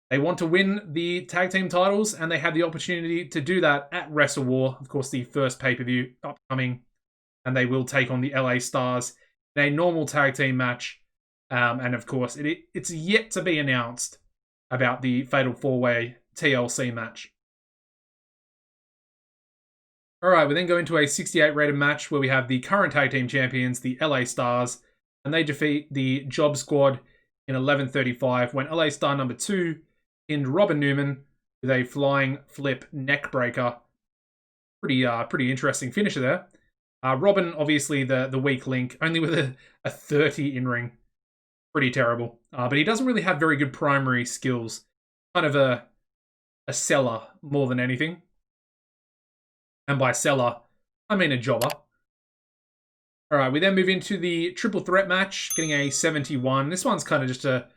they want to win the tag team titles, and they have the opportunity to do that at Wrestle War, of course, the first pay-per-view upcoming, and they will take on the LA Stars in a normal tag team match. And of course, it's yet to be announced about the Fatal 4-Way TLC match. Alright, we then go into a 68 rated match where we have the current tag team champions, the LA Stars, and they defeat the Job Squad in 11:35 when LA Star number 2 pinned Robin Newman with a flying flip neck breaker. Pretty interesting finisher there. Robin, obviously the weak link, only with a 30 in ring. Pretty terrible. But he doesn't really have very good primary skills. Kind of a seller more than anything. And by seller, I mean a jobber. All right, we then move into the triple threat match, getting a 71. This one's kind of just a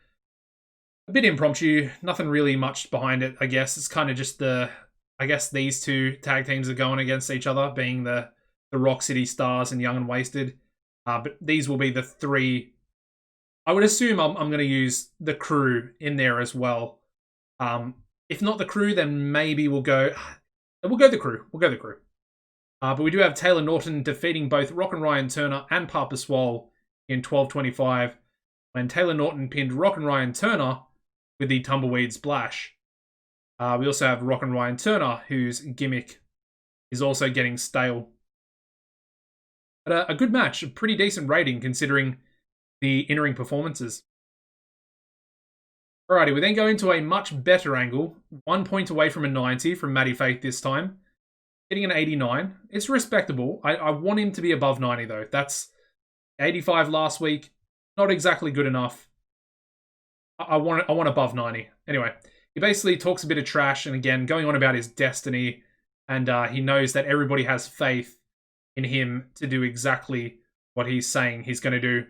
bit impromptu. Nothing really much behind it, I guess. It's kind of just I guess these two tag teams are going against each other, being the Rock City Stars and Young and Wasted. But these will be the three. I would assume I'm going to use the crew in there as well. If not the crew, then maybe we'll go the crew. We'll go the crew. But we do have Taylor Norton defeating both Rock and Ryan Turner and Papa Swole in 12:25, when Taylor Norton pinned Rock and Ryan Turner with the Tumbleweed Splash. We also have Rock and Ryan Turner, whose gimmick is also getting stale. But a good match, a pretty decent rating considering the in-ring performances. Alrighty, we then go into a much better angle, 1 point away from a 90 from Maddie Faith this time. Getting an 89. It's respectable. I want him to be above 90 though. That's 85 last week. Not exactly good enough. I want above 90. Anyway, he basically talks a bit of trash and again, going on about his destiny. And he knows that everybody has faith in him to do exactly what he's saying he's going to do.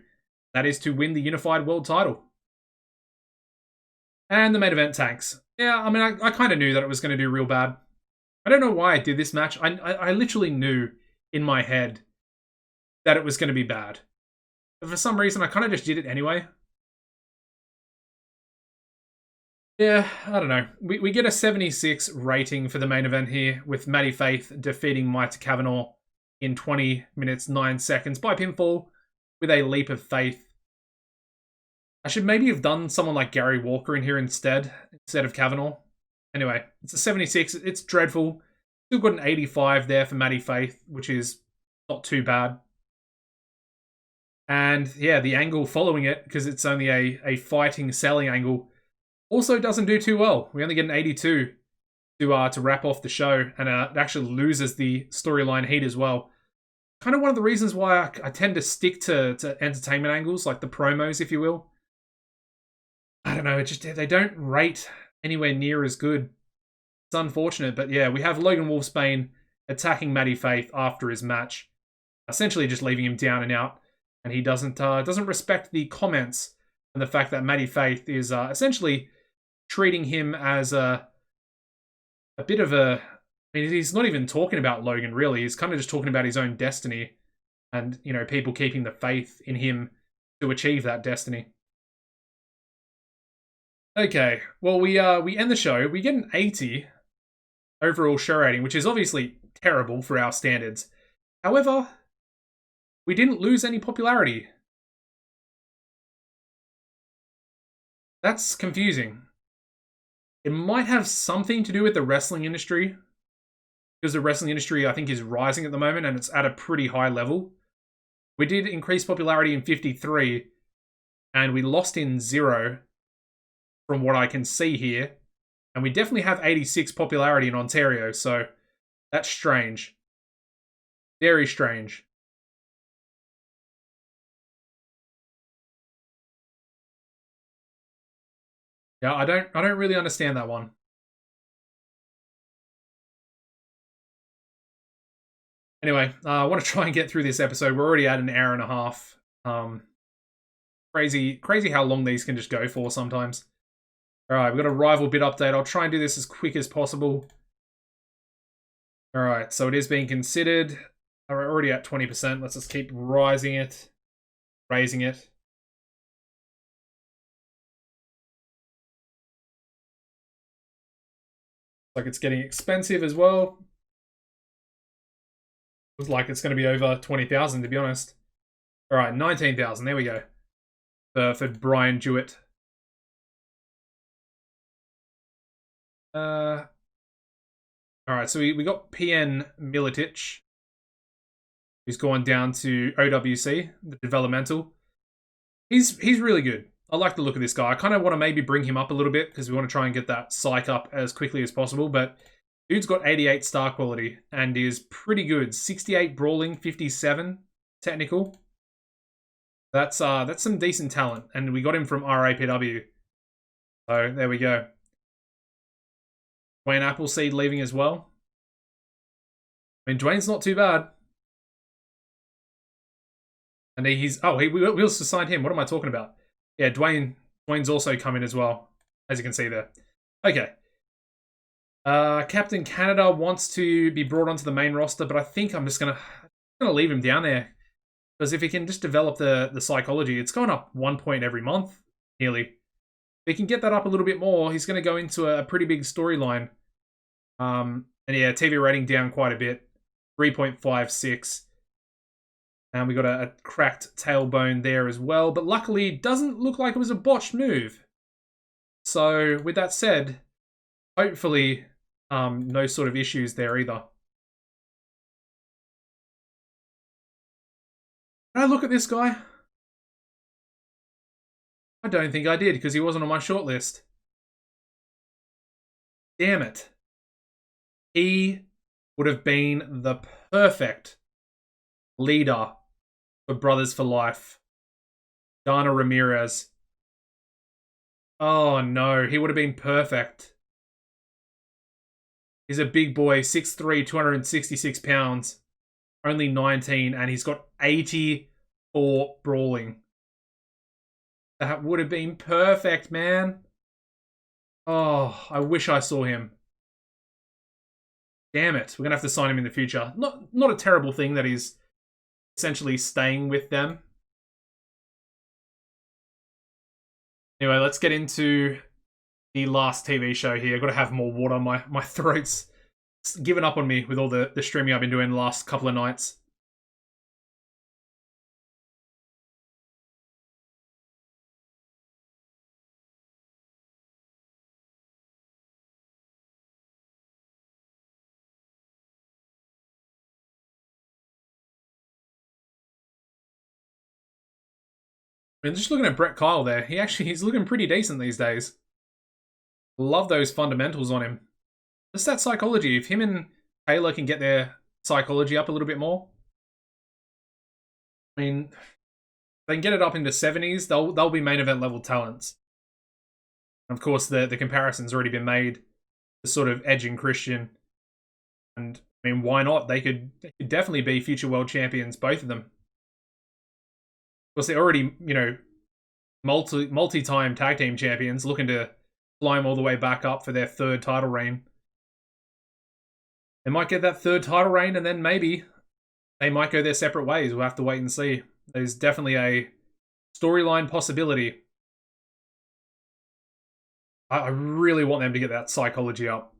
That is to win the Unified World title. And the main event tanks. Yeah, I mean, I kind of knew that it was going to do real bad. I don't know why I did this match. I literally knew in my head that it was going to be bad. But for some reason, I kind of just did it anyway. Yeah, I don't know. We get a 76 rating for the main event here, with Maddie Faith defeating Maita Kavana in 20 minutes 9 seconds by pinfall with a leap of faith. I should maybe have done someone like Gary Walker in here instead of Kavanaugh. Anyway, it's a 76. It's dreadful. Still got an 85 there for Maddie Faith, which is not too bad. And yeah, the angle following it, because it's only a fighting selling angle, also doesn't do too well. We only get an 82 to wrap off the show, and it actually loses the storyline heat as well. Kind of one of the reasons why I tend to stick to entertainment angles, like the promos, if you will. I don't know, they don't rate anywhere near as good. It's unfortunate, but yeah, we have Logan Wolfsbane attacking Maddie Faith after his match, essentially just leaving him down and out, and he doesn't respect the comments and the fact that Maddie Faith is essentially treating him as a bit of a... I mean, he's not even talking about Logan, really. He's kind of just talking about his own destiny and, you know, people keeping the faith in him to achieve that destiny. Okay, well, we end the show. We get an 80 overall show rating, which is obviously terrible for our standards. However, we didn't lose any popularity. That's confusing. It might have something to do with the wrestling industry, because the wrestling industry, I think, is rising at the moment, and it's at a pretty high level. We did increase popularity in 53, and we lost in 0, from what I can see here. And we definitely have 86 popularity in Ontario, so that's strange. Very strange. Yeah, I don't really understand that one. Anyway, I want to try and get through this episode. We're already at an hour and a half. Crazy how long these can just go for sometimes. Alright, we've got a rival bid update. I'll try and do this as quick as possible. Alright, so it is being considered. We're already at 20%. Let's just keep raising it. Like it's getting expensive as well. Looks like it's going to be over 20,000 to be honest. Alright, 19,000. There we go. For Brian Jewett. Alright, so we got PN Miletic, who's gone down to OWC, the developmental. He's really good. I like the look of this guy. I kind of want to maybe bring him up a little bit because we want to try and get that psych up as quickly as possible, but dude's got 88 star quality and is pretty good. 68 brawling, 57 technical. That's some decent talent, and we got him from RAPW. So there we go. Dwayne Appleseed leaving as well. I mean, Dwayne's not too bad. And we also signed him. What am I talking about? Yeah, Dwayne's also coming as well, as you can see there. Okay. Captain Canada wants to be brought onto the main roster, but I think I'm just gonna leave him down there. Because if he can just develop the psychology, it's going up 1 point every month, nearly. If he can get that up a little bit more, he's going to go into a pretty big storyline. And yeah, TV rating down quite a bit, 3.56. And we got a cracked tailbone there as well. But luckily, doesn't look like it was a botched move. So with that said, hopefully no sort of issues there either. Did I look at this guy? I don't think I did, because he wasn't on my shortlist. Damn it. He would have been the perfect leader for Brothers for Life. Dana Ramirez. Oh no, he would have been perfect. He's a big boy, 6'3", 266 pounds. Only 19, and he's got 84 brawling. That would have been perfect, man. Oh, I wish I saw him. Damn it. We're going to have to sign him in the future. Not a terrible thing that he's essentially staying with them. Anyway, let's get into the last TV show here. I've got to have more water. My throat's given up on me with all the streaming I've been doing the last couple of nights. I mean, just looking at Brett Kyle there, he's looking pretty decent these days. Love those fundamentals on him. Just that psychology. If him and Taylor can get their psychology up a little bit more, I mean, they can get it up into 70s, they'll be main event level talents. And of course, the comparison's already been made to sort of Edge and Christian. And I mean, why not? They could definitely be future world champions, both of them. Of course, they're already, multi-time tag team champions, looking to climb all the way back up for their third title reign. They might get that third title reign, and then maybe they might go their separate ways. We'll have to wait and see. There's definitely a storyline possibility. I really want them to get that psychology up.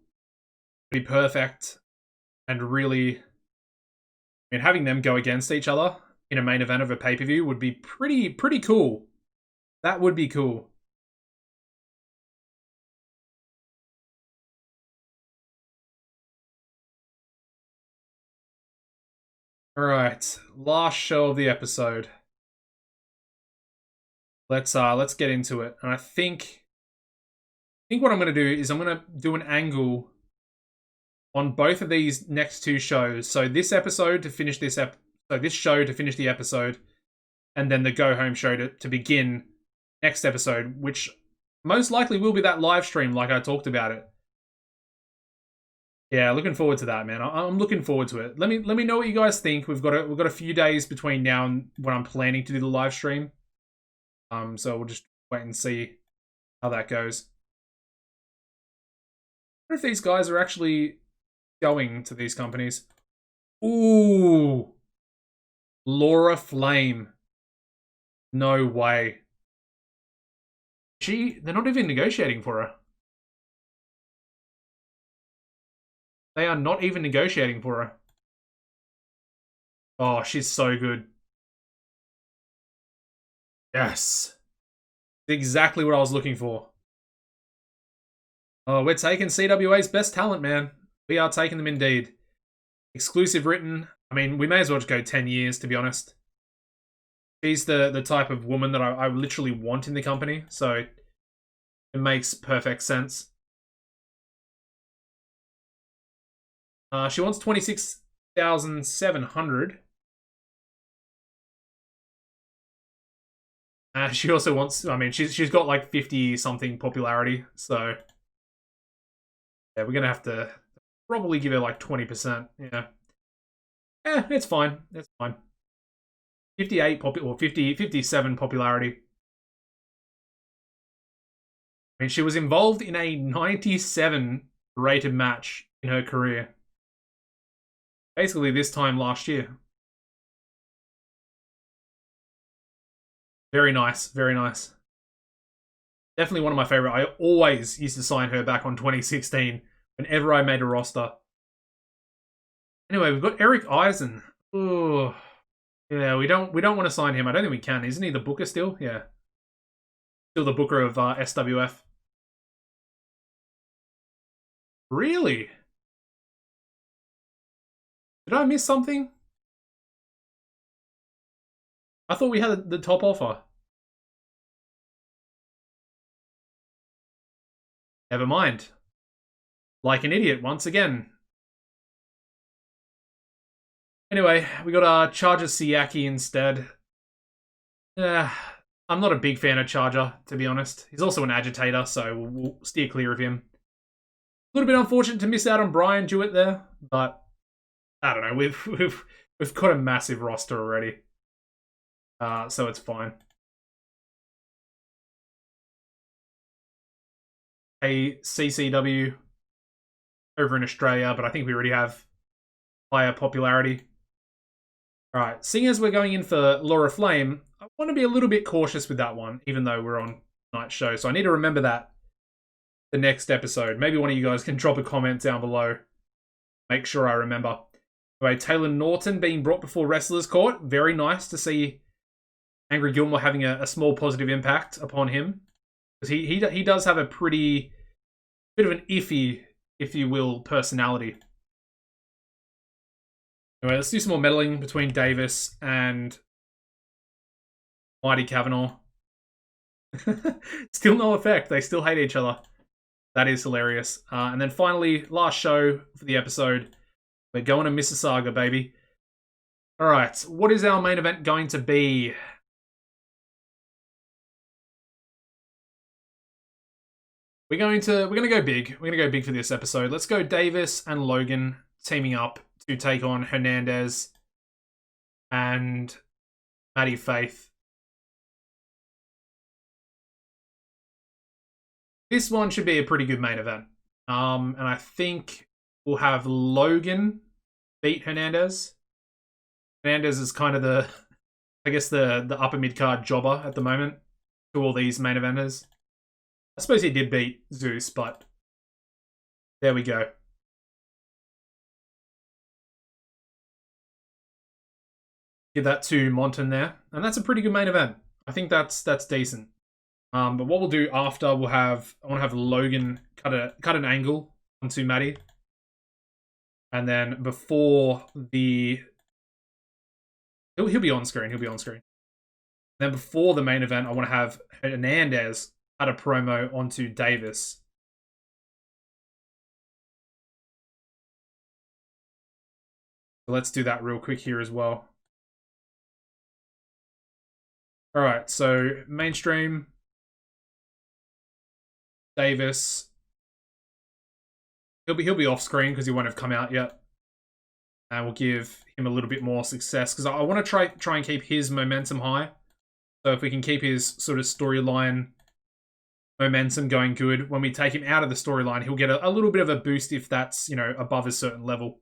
Be perfect. And really, I mean, having them go against each other in a main event of a pay-per-view would be pretty cool. That would be cool. Alright, last show of the episode. Let's get into it. And I think what I'm gonna do is I'm gonna do an angle on both of these next two shows. So this episode to finish this show to finish the episode, and then the go home show to begin next episode, which most likely will be that live stream like I talked about it. Yeah, looking forward to that, man. I'm looking forward to it. Let me know what you guys think. We've got a few days between now and when I'm planning to do the live stream. So we'll just wait and see how that goes. I wonder if these guys are actually going to these companies. Ooh. Laura Flame. No way. They're not even negotiating for her. They are not even negotiating for her. Oh, she's so good. Yes. Exactly what I was looking for. Oh, we're taking CWA's best talent, man. We are taking them indeed. Exclusive written. I mean, we may as well just go 10 years, to be honest. She's the type of woman that I literally want in the company, so it makes perfect sense. She wants 26,700. She also wants, I mean, she's got like 50 something popularity, so yeah, we're gonna have to probably give her like 20%. Yeah, it's fine. It's fine. 58 or 57 popularity. I mean, she was involved in a 97 rated match in her career. Basically this time last year. Very nice, very nice. Definitely one of my favorite. I always used to sign her back on 2016 whenever I made a roster. Anyway, we've got Eric Eisen. Ooh. Yeah, we don't want to sign him. I don't think we can. Isn't he the booker still? Yeah. Still the booker of SWF. Really? Did I miss something? I thought we had the top offer. Never mind. Like an idiot once again. Anyway, we got Charger Siaki instead. I'm not a big fan of Charger, to be honest. He's also an agitator, so we'll steer clear of him. A little bit unfortunate to miss out on Brian Jewett there, but I don't know. We've got a massive roster already, so it's fine. A CCW over in Australia, but I think we already have higher popularity. All right, seeing as we're going in for Laura Flame, I want to be a little bit cautious with that one, even though we're on tonight's show. So I need to remember that the next episode. Maybe one of you guys can drop a comment down below. Make sure I remember. Anyway, Taylor Norton being brought before Wrestlers Court. Very nice to see Angry Gilmore having a small positive impact upon him. Because he does have a pretty bit of an iffy, if you will, personality. Anyway, let's do some more meddling between Davis and Mighty Kavana. Still no effect. They still hate each other. That is hilarious. And then finally, last show for the episode. We're going to Mississauga, baby. All right, what is our main event going to be? We're going to go big. We're going to go big for this episode. Let's go Davis and Logan teaming up to take on Hernandez and Maddie Faith. This one should be a pretty good main event. And I think we'll have Logan beat Hernandez. Hernandez is kind of the, I guess, the upper mid-card jobber at the moment to all these main eventers. I suppose he did beat Zeus, but there we go. Give that to Monton there. And that's a pretty good main event. I think that's decent. But what we'll do after, I want to have Logan cut an angle onto Maddie. And then before the... He'll be on screen. He'll be on screen. Then before the main event, I want to have Hernandez cut a promo onto Davis. So let's do that real quick here as well. All right, so mainstream, Davis. He'll be off screen because he won't have come out yet, and we'll give him a little bit more success because I want to try and keep his momentum high. So if we can keep his sort of storyline momentum going good, when we take him out of the storyline, he'll get a little bit of a boost if that's, you know, above a certain level.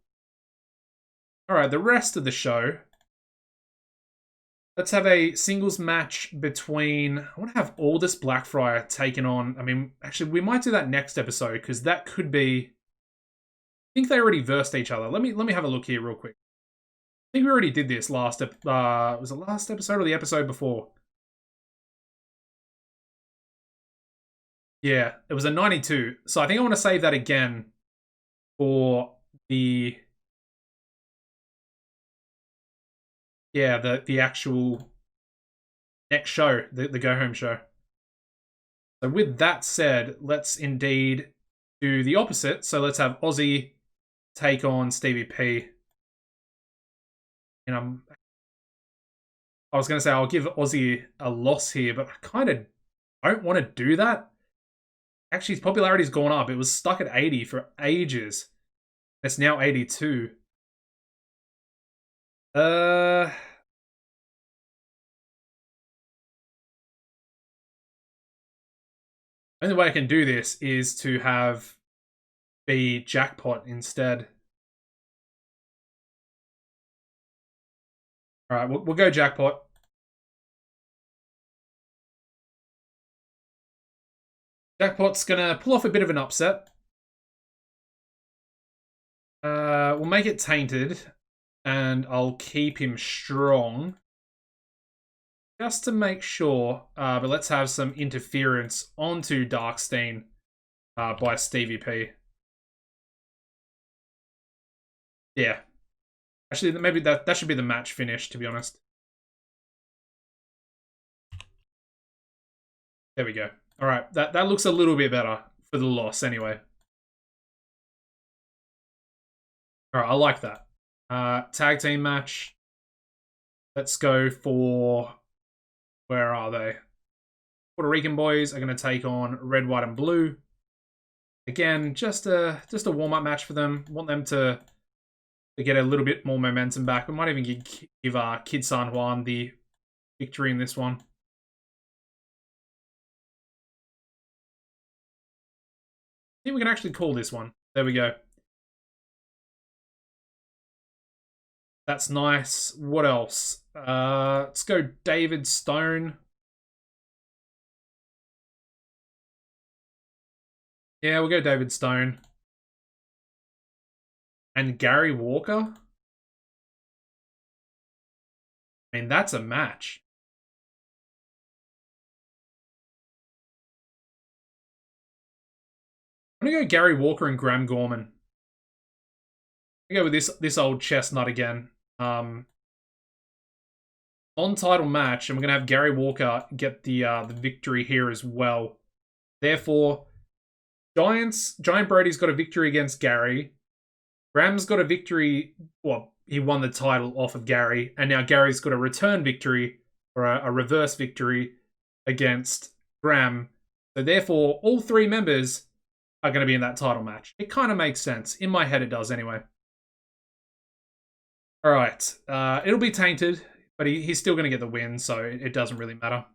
All right, the rest of the show. Let's have a singles match between... I want to have Aldous Blackfriar taken on... I mean, actually, we might do that next episode, because that could be... I think they already versed each other. Let me have a look here real quick. I think we already did this last... was it last episode or the episode before? Yeah, it was a 92. So I think I want to save that again for the... Yeah, the actual next show, the go-home show. So with that said, let's indeed do the opposite. So let's have Aussie take on Stevie P. And I was going to say I'll give Aussie a loss here, but I kind of don't want to do that. Actually, his popularity's gone up. It was stuck at 80 for ages. It's now 82. Only way I can do this is to have be jackpot instead. All right, we'll go jackpot. Jackpot's gonna pull off a bit of an upset. We'll make it tainted, and I'll keep him strong. Just to make sure, but let's have some interference onto Darkstein by Stevie P. Yeah. Actually, maybe that should be the match finish, to be honest. There we go. All right, that looks a little bit better for the loss anyway. All right, I like that. Tag team match. Let's go for... Where are they? Puerto Rican boys are going to take on Red, White, and Blue. Again, just a warm-up match for them. Want them to get a little bit more momentum back. We might even give Kid San Juan the victory in this one. I think we can actually call this one. There we go. That's nice. What else? Let's go David Stone. Yeah, we'll go David Stone. And Gary Walker? I mean, that's a match. I'm gonna go Gary Walker and Graham Gorman. I'm gonna go with this old chestnut again. On-title match, and we're gonna have Gary Walker get the victory here as well. Therefore, Giant Brody's got a victory against Gary. Graham's got a victory. Well, he won the title off of Gary, and now Gary's got a return victory or a reverse victory against Graham. So therefore, all three members are going to be in that title match. It kind of makes sense. In my head, it does anyway. All right. It'll be tainted, but he's still going to get the win, so it doesn't really matter.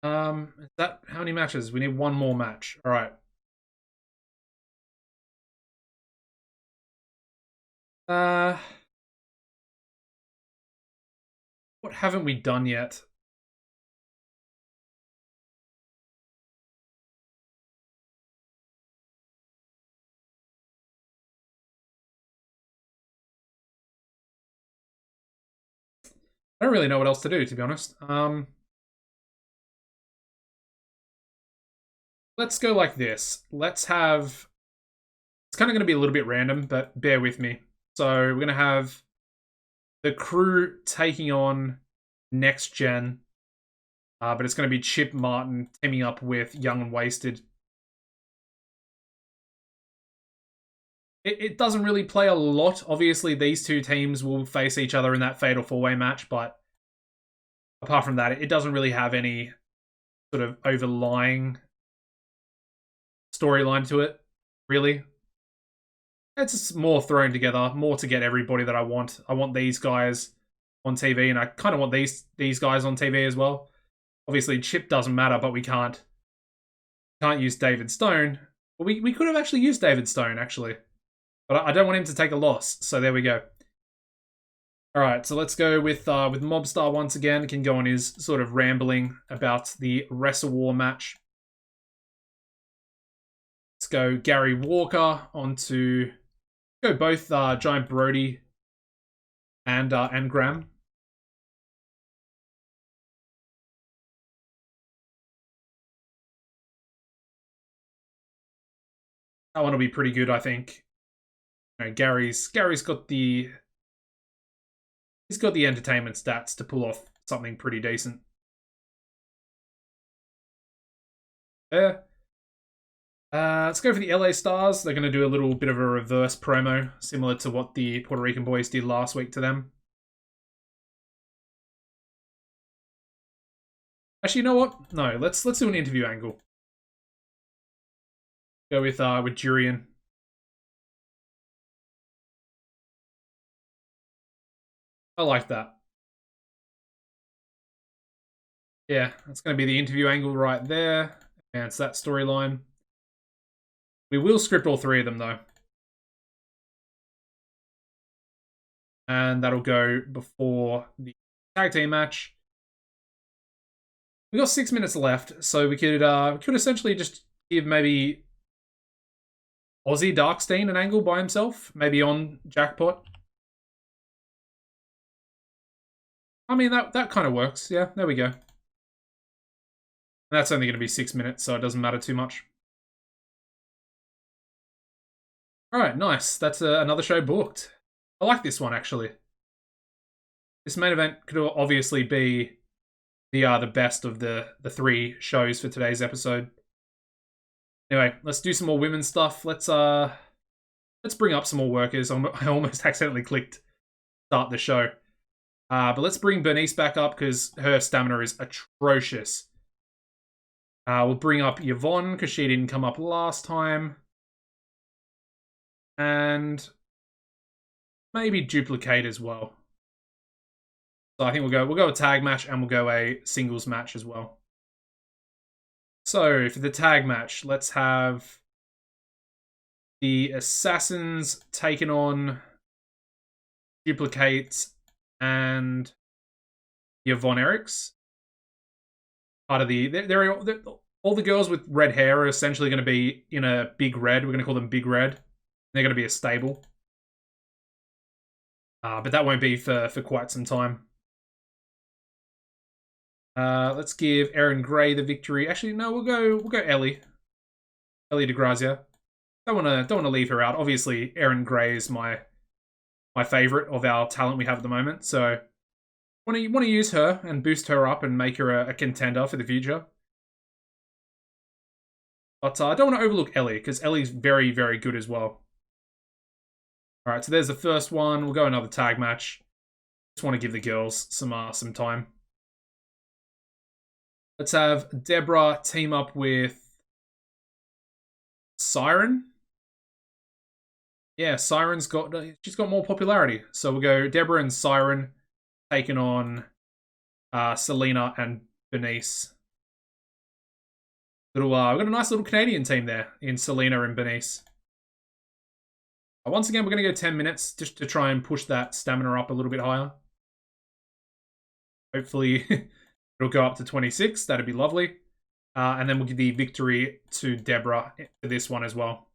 Is that how many matches? We need one more match. All right. What haven't we done yet? I don't really know what else to do, to be honest. Let's go like this. Let's have... It's kind of going to be a little bit random, but bear with me. So we're going to have the crew taking on Next Gen. But it's going to be Chip Martin teaming up with Young and Wasted. It doesn't really play a lot. Obviously, these two teams will face each other in that Fatal 4-Way match, but apart from that, it doesn't really have any sort of overlying storyline to it, really. It's just more thrown together, more to get everybody that I want. I want these guys on TV, and I kind of want these guys on TV as well. Obviously, Chip doesn't matter, but we can't use David Stone. But we could have actually used David Stone, actually. But I don't want him to take a loss, so there we go. Alright, so let's go with Mobstar once again. Can go on his sort of rambling about the Wrestle War match. Let's go Gary Walker onto... Go both Giant Brody and Graham. That one will be pretty good, I think. You know, Gary's got the... He's got the entertainment stats to pull off something pretty decent. There. Let's go for the LA Stars. They're going to do a little bit of a reverse promo, similar to what the Puerto Rican boys did last week to them. Actually, you know what? No, let's do an interview angle. Go with Durian. I like that. Yeah, that's going to be the interview angle right there. Advance that storyline. We will script all three of them, though. And that'll go before the tag team match. We got 6 minutes left, so we could essentially just give maybe Aussie Darkstein an angle by himself, maybe on Jackpot. I mean, that kind of works. Yeah, there we go. And that's only going to be 6 minutes, so it doesn't matter too much. All right, nice. That's another show booked. I like this one, actually. This main event could obviously be the best of the three shows for today's episode. Anyway, let's do some more women's stuff. Let's bring up some more workers. I almost accidentally clicked start the show. But let's bring Bernice back up because her stamina is atrocious. We'll bring up Yvonne because she didn't come up last time. And maybe Duplicate as well. So I think we'll go a tag match and we'll go a singles match as well. So for the tag match, let's have the Assassins taking on Duplicate and Yvonne Eriks. Part of they're all the girls with red hair are essentially going to be in a big red. We're going to call them Big Red. They're going to be a stable. But that won't be for quite some time. Let's give Erin Gray the victory. Actually, no, we'll go Ellie DeGrazia. Don't want to leave her out. Obviously, Erin Gray is my favorite of our talent we have at the moment. So, want to use her and boost her up and make her a contender for the future. But I don't want to overlook Ellie because Ellie's very, very good as well. All right, so there's the first one. We'll go another tag match. Just want to give the girls some time. Let's have Deborah team up with Siren. Yeah, Siren's she's got more popularity. So we'll go Deborah and Siren taking on Selena and Bernice. We've got a nice little Canadian team there in Selena and Bernice. Once again, we're going to go 10 minutes just to try and push that stamina up a little bit higher. Hopefully, it'll go up to 26. That'd be lovely. And then we'll give the victory to Deborah for this one as well.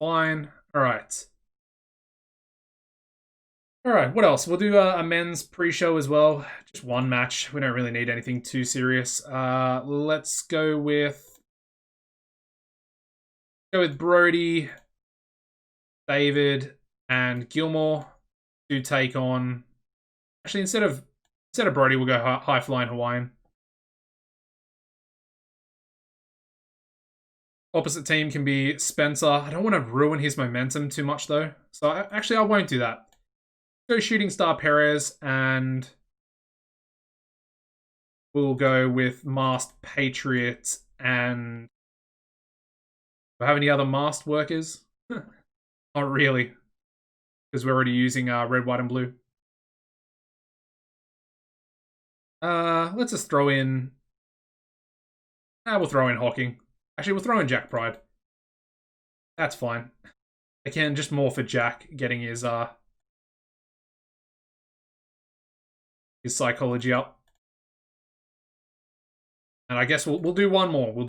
Fine. All right. All right, what else? We'll do a men's pre-show as well. Just one match. We don't really need anything too serious. Let's go with Brody, David, and Gilmore to take on. Actually, instead of Brody, we'll go High Flying Hawaiian. Opposite team can be Spencer. I don't want to ruin his momentum too much though, so I won't do that. Go Shooting Star Perez, and we'll go with Masked Patriot. And do I have any other masked workers? Not really, because we're already using red, white, and blue. Let's just throw in. We'll throw in Hawking. Actually, we'll throw in Jack Pride. That's fine. Again, just more for Jack getting his psychology up. And I guess we'll do one more. We'll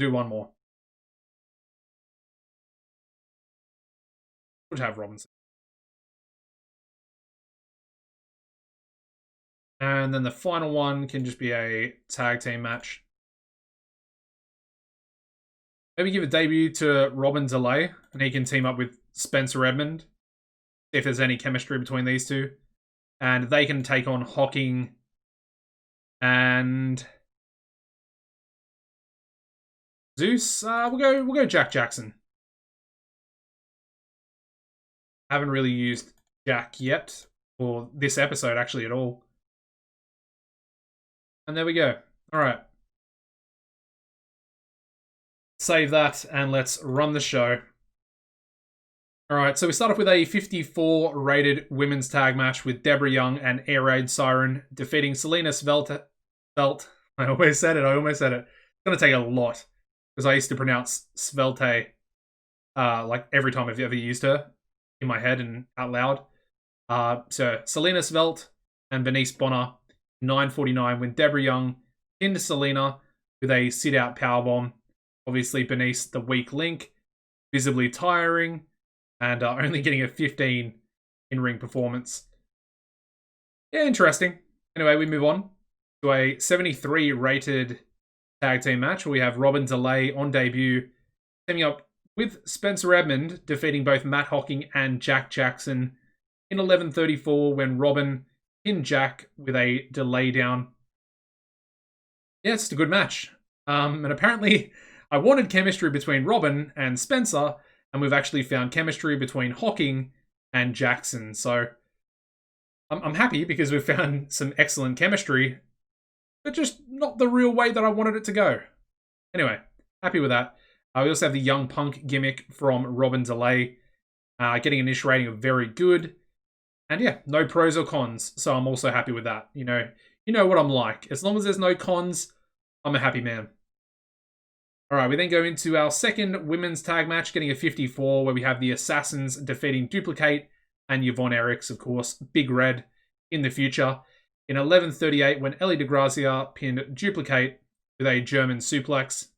have Robinson. And then the final one can just be a tag team match. Maybe give a debut to Robin DeLay, and he can team up with Spencer Edmond. See if there's any chemistry between these two. And they can take on Hawking and Zeus. We'll go Jack Jackson. Haven't really used Jack yet, or this episode actually at all. And there we go. All right. Save that and let's run the show. All right, so we start off with a 54 rated women's tag match with Deborah Young and Air Raid Siren defeating Selena Svelte. I almost said it. It's going to take a lot because I used to pronounce Svelte like every time I've ever used her in my head and out loud. So Selena Svelte and Bernice Bonner, 9:49 when Deborah Young pinned Selena with a sit-out powerbomb. Obviously, Bernice, the weak link, visibly tiring, and only getting a 15 in-ring performance. Yeah, interesting. Anyway, we move on to a 73 rated tag team match where we have Robin DeLay on debut, teaming up with Spencer Edmond, defeating both Matt Hocking and Jack Jackson in 11:34 when Robin pinned Jack with a delay down. Yeah, it's a good match. And apparently I wanted chemistry between Robin and Spencer, and we've actually found chemistry between Hocking and Jackson. So I'm happy because we've found some excellent chemistry, but just not the real way that I wanted it to go. Anyway, happy with that. We also have the Young Punk gimmick from Robin DeLay, getting an ish rating of very good. And yeah, no pros or cons, so I'm also happy with that. You know what I'm like. As long as there's no cons, I'm a happy man. All right, we then go into our second women's tag match, getting a 54, where we have the Assassins defeating Duplicate and Yvonne Eriks, of course, Big Red in the future. In 11:38, when Ellie DeGrazia pinned Duplicate with a German suplex.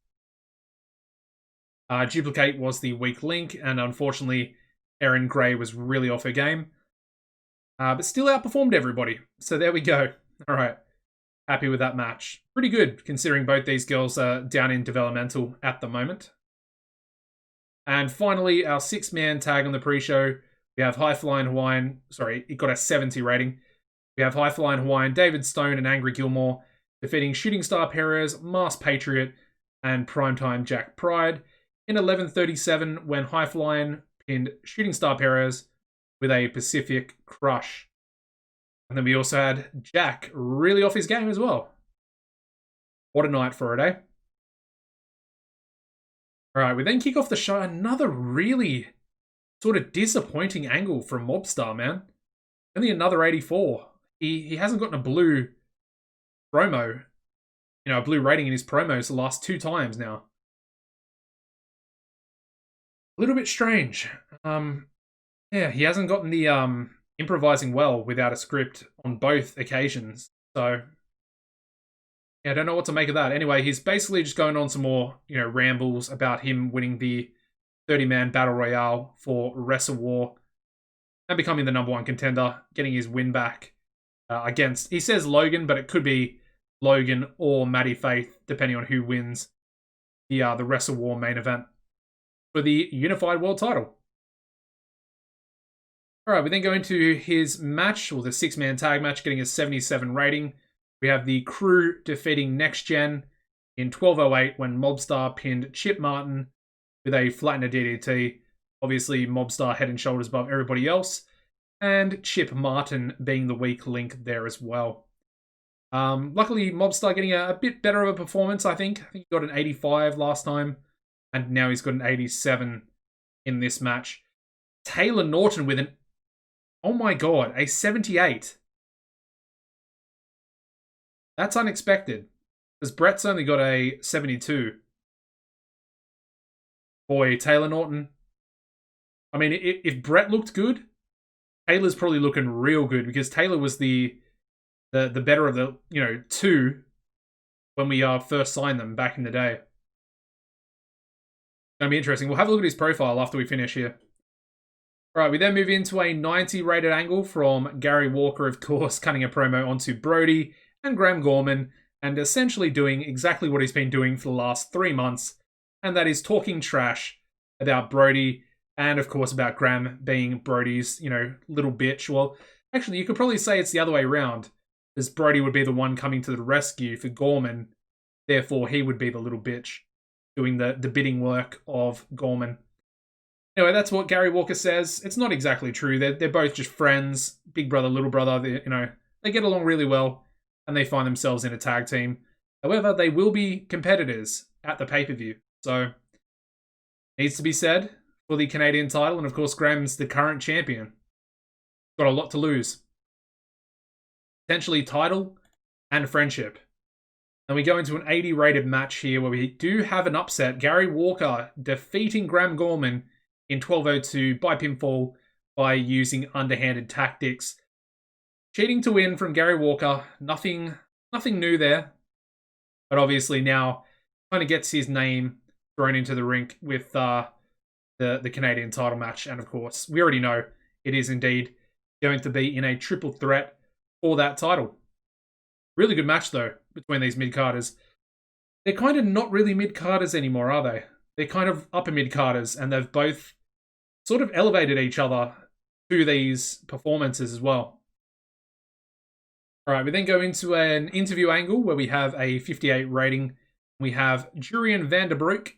Duplicate was the weak link, and unfortunately, Erin Gray was really off her game. But still outperformed everybody. So there we go. All right. Happy with that match. Pretty good, considering both these girls are down in developmental at the moment. And finally, our 6-man tag on the pre-show. We have High Flying Hawaiian. Sorry, it got a 70 rating. We have High Flying Hawaiian, David Stone, and Angry Gilmore defeating Shooting Star Perez, Mars Patriot, and Primetime Jack Pride in 11:37 when High Flying pinned Shooting Star Perez with a Pacific Crush. And then we also had Jack really off his game as well. What a night for it, eh? All right, we then kick off the show. Another really sort of disappointing angle from Mobstar, man. Only another 84. He hasn't gotten a blue promo, a blue rating in his promos the last 2 times now. A little bit strange. Yeah, he hasn't gotten the improvising well without a script on both occasions. So yeah, I don't know what to make of that. Anyway, he's basically just going on some more, rambles about him winning the 30-man battle royale for Wrestle War and becoming the #1 contender, getting his win back against, he says Logan, but it could be Logan or Maddie Faith, depending on who wins the Wrestle War main event for the Unified World title. All right, we then go into his match, or the 6-man tag match, getting a 77 rating. We have the Crew defeating Next Gen in 12:08 when Mobstar pinned Chip Martin with a flattener DDT. Obviously, Mobstar head and shoulders above everybody else, and Chip Martin being the weak link there as well. Luckily, Mobstar getting a bit better of a performance, I think. I think he got an 85 last time, and now he's got an 87 in this match. Taylor Norton with an, oh my god, a 78. That's unexpected, because Brett's only got a 72. Boy, Taylor Norton. I mean, if Brett looked good, Taylor's probably looking real good, because Taylor was the better of the, 2 when we first signed them back in the day. It's going to be interesting. We'll have a look at his profile after we finish here. All right, we then move into a 90 rated angle from Gary Walker, of course, cutting a promo onto Brody and Graham Gorman, and essentially doing exactly what he's been doing for the last 3 months, and that is talking trash about Brody and, of course, about Graham being Brody's, little bitch. Well, actually, you could probably say it's the other way around, because Brody would be the one coming to the rescue for Gorman. Therefore, he would be the little bitch doing the bidding work of Gorman. Anyway, that's what Gary Walker says. It's not exactly true. They're both just friends, big brother, little brother. They get along really well, and they find themselves in a tag team. However, they will be competitors at the pay-per-view. So, needs to be said for the Canadian title. And of course, Graham's the current champion. Got a lot to lose. Potentially title and friendship. And we go into an 80 rated match here where we do have an upset. Gary Walker defeating Graham Gorman in 12:02 by pinfall by using underhanded tactics. Cheating to win from Gary Walker. Nothing new there. But obviously now kind of gets his name thrown into the rink with the Canadian title match. And of course, we already know it is indeed going to be in a triple threat for that title. Really good match, though, between these mid-carders. They're kind of not really mid-carders anymore, are they? They're kind of upper mid-carders, and they've both sort of elevated each other to these performances as well. All right, we then go into an interview angle where we have a 58 rating. We have Jurian Vanderbroek,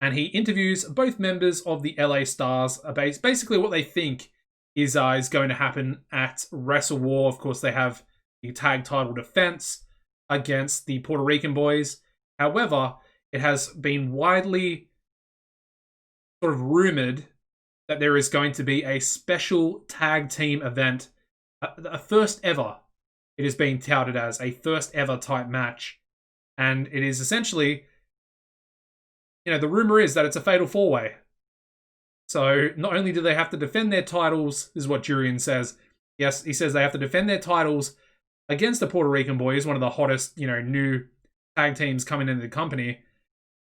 and he interviews both members of the LA Stars about basically what they think is going to happen at Wrestle War. Of course, they have the tag title defense against the Puerto Rican boys. However, it has been widely sort of rumored that there is going to be a special tag team event, a first ever. It is being touted as a first ever type match. And it is essentially, the rumor is that it's a fatal four-way. So not only do they have to defend their titles, this is what Jurian says. Yes, he says they have to defend their titles against the Puerto Rican boys, one of the hottest, new tag teams coming into the company.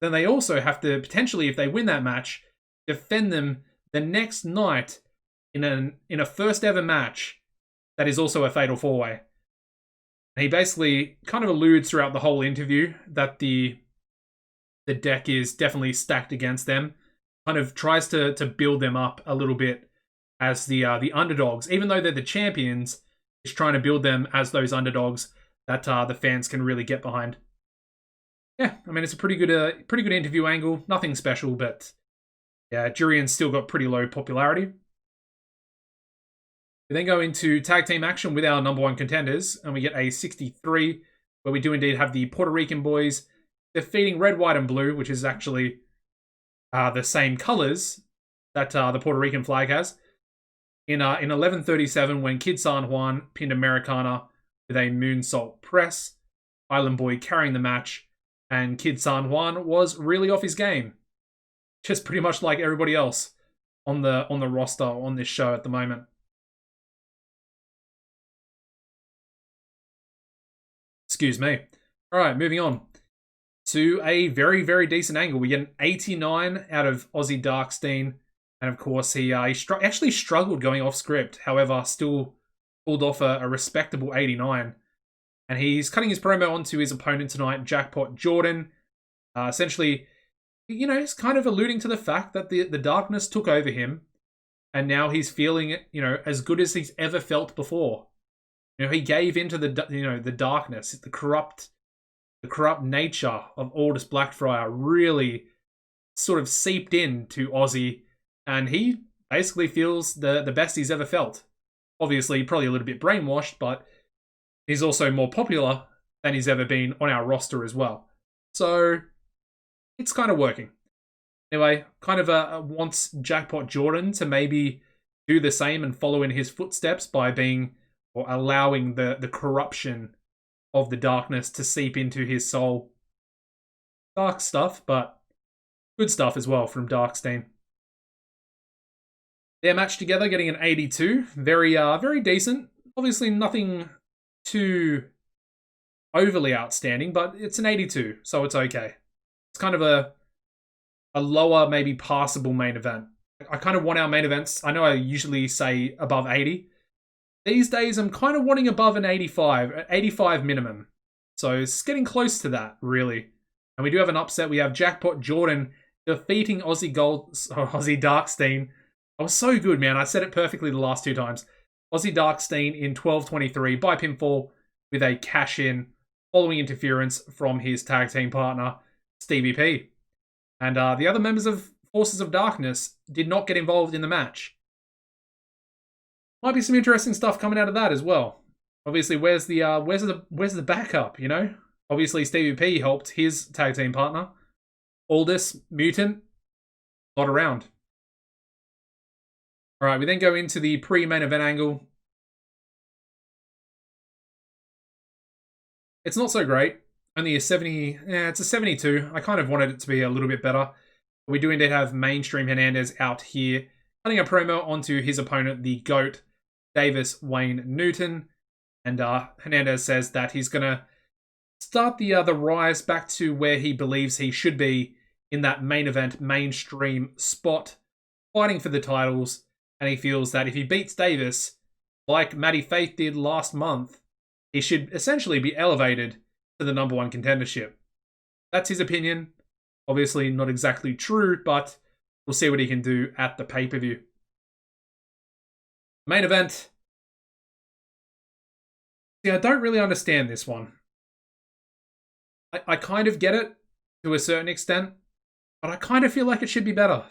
Then they also have to potentially, if they win that match, defend them the next night in a first ever match that is also a fatal four-way. And he basically kind of alludes throughout the whole interview that the deck is definitely stacked against them. Kind of tries to build them up a little bit as the underdogs, even though they're the champions. Is trying to build them as those underdogs that the fans can really get behind. Yeah, I mean it's a pretty good interview angle. Nothing special, but yeah, Jurian's still got pretty low popularity. We then go into tag team action with our number one contenders, and we get a 63 where we do indeed have the Puerto Rican boys defeating Red, White, and Blue, which is actually the same colors that the Puerto Rican flag has. In 11:37, when Kid San Juan pinned Americana with a moonsault press, Island Boy carrying the match, and Kid San Juan was really off his game, just pretty much like everybody else on the roster on this show at the moment. Excuse me. All right, moving on to a very, very decent angle. We get an 89 out of Aussie Darkstein. And of course, he actually struggled going off script. However, still pulled off a respectable 89. And he's cutting his promo onto his opponent tonight, Jackpot Jordan. Essentially, he's kind of alluding to the fact that the darkness took over him. And now he's feeling, as good as he's ever felt before. He gave into the darkness, the corrupt nature of Aldous Blackfriar really sort of seeped into Aussie. And he basically feels the best he's ever felt. Obviously, probably a little bit brainwashed, but he's also more popular than he's ever been on our roster as well. So, it's kind of working. Anyway, kind of wants Jackpot Jordan to maybe do the same and follow in his footsteps by allowing the corruption of the darkness to seep into his soul. Dark stuff, but good stuff as well from Darkstein. Their match together getting an 82. Very decent. Obviously nothing too overly outstanding, but it's an 82, so it's okay. It's kind of a lower, maybe passable main event. I kind of want our main events. I know I usually say above 80. These days, I'm kind of wanting above an 85 minimum. So it's getting close to that, really. And we do have an upset. We have Jackpot Jordan defeating Aussie Darkstein. I was so good, man. I said it perfectly the last two times. Aussie Darkstein in 12:23 by pinfall with a cash-in following interference from his tag team partner, Stevie P. And the other members of Forces of Darkness did not get involved in the match. Might be some interesting stuff coming out of that as well. Obviously, where's the backup, Obviously, Stevie P helped his tag team partner. Aldous, Mutant, not around. All right, we then go into the pre-main event angle. It's not so great. Only a 70. Yeah, it's a 72. I kind of wanted it to be a little bit better. We do indeed have mainstream Hernandez out here, cutting a promo onto his opponent, the GOAT, Davis Wayne Newton. And Hernandez says that he's going to start the rise back to where he believes he should be in that main event, mainstream spot, fighting for the titles. And he feels that if he beats Davis, like Maddie Faith did last month, he should essentially be elevated to the #1 contendership. That's his opinion. Obviously not exactly true, but we'll see what he can do at the pay-per-view. Main event. See, I don't really understand this one. I kind of get it to a certain extent, but I kind of feel like it should be better.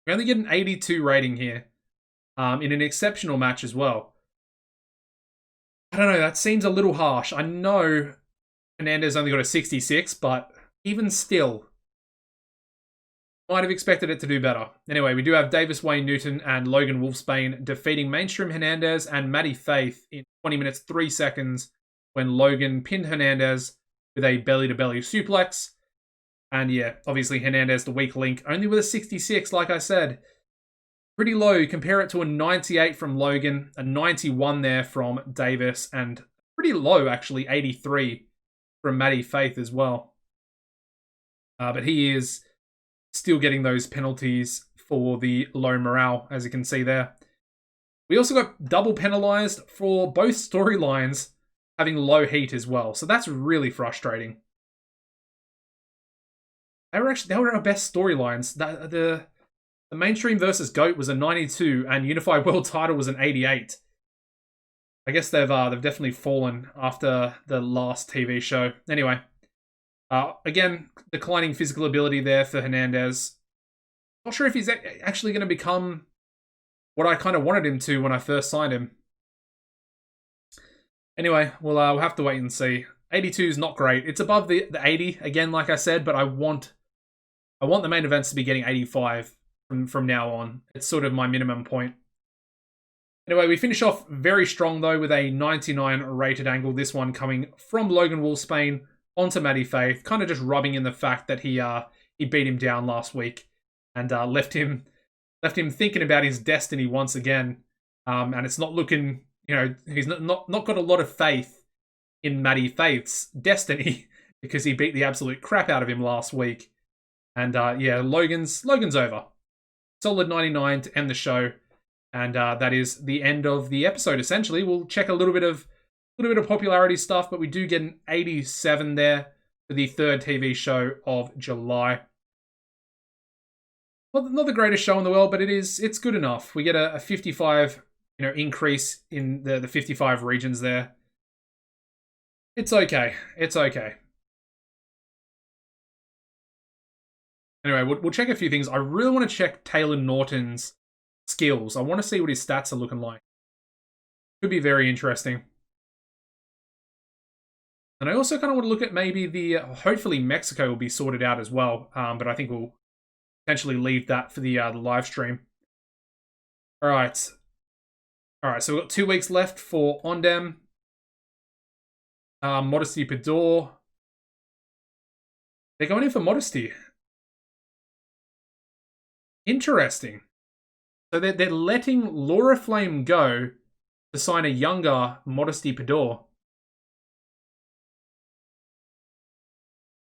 We only get an 82 rating here, in an exceptional match as well. I don't know, that seems a little harsh. I know Hernandez only got a 66, but even still, might have expected it to do better. Anyway, we do have Davis Wayne Newton and Logan Wolfsbane defeating mainstream Hernandez and Maddie Faith in 20 minutes 3 seconds when Logan pinned Hernandez with a belly-to-belly suplex. And yeah, obviously Hernandez, the weak link, only with a 66, like I said. Pretty low. Compare it to a 98 from Logan, a 91 there from Davis, and pretty low, actually, 83 from Maddie Faith as well. But he is still getting those penalties for the low morale, as you can see there. We also got double penalized for both storylines having low heat as well. So that's really frustrating. They were our best storylines. The mainstream versus GOAT was a 92 and Unified World title was an 88. I guess they've definitely fallen after the last TV show. Anyway, again, declining physical ability there for Hernandez. Not sure if he's actually going to become what I kind of wanted him to when I first signed him. Anyway, we'll have to wait and see. 82 is not great. It's above the 80 again, like I said, but I want the main events to be getting 85 from now on. It's sort of my minimum point. Anyway, we finish off very strong though with a 99 rated angle. This one coming from Logan Wolfsbane onto Maddie Faith, kind of just rubbing in the fact that he beat him down last week and left him thinking about his destiny once again. And it's not looking, he's not got a lot of faith in Maddie Faith's destiny because he beat the absolute crap out of him last week. And yeah, Logan's over. Solid 99 to end the show. And that is the end of the episode, essentially. We'll check a little bit of popularity stuff, but we do get an 87 there for the third TV show of July. Well, not the greatest show in the world, but it's good enough. We get a 55 increase in the 55 regions there. It's okay. It's okay. Anyway, we'll check a few things. I really want to check Taylor Norton's skills. I want to see what his stats are looking like. Could be very interesting. And I also kind of want to look at maybe hopefully Mexico will be sorted out as well. But I think we'll potentially leave that for the live stream. All right, so we've got 2 weeks left for Ondem. Modesty Pador. They're going in for Modesty. Interesting. So they're letting Laura Flame go to sign a younger Modesty Pador.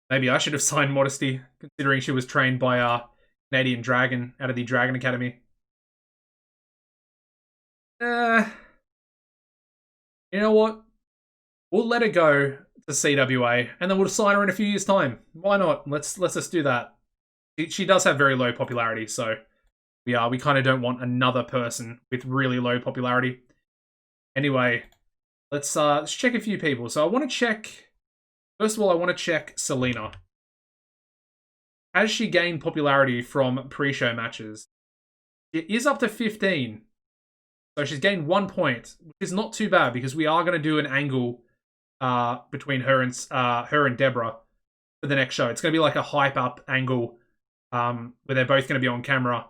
Maybe I should have signed Modesty, considering she was trained by Canadian Dragon out of the Dragon Academy. You know what? We'll let her go to CWA, and then we'll sign her in a few years' time. Why not? Let's just do that. She does have very low popularity, so we kind of don't want another person with really low popularity. Anyway, let's check a few people. So I want to check. First of all, I want to check Selena. Has she gained popularity from pre-show matches? It is up to 15. So she's gained 1 point, which is not too bad because we are going to do an angle between her and Deborah for the next show. It's going to be like a hype up angle where they're both going to be on camera.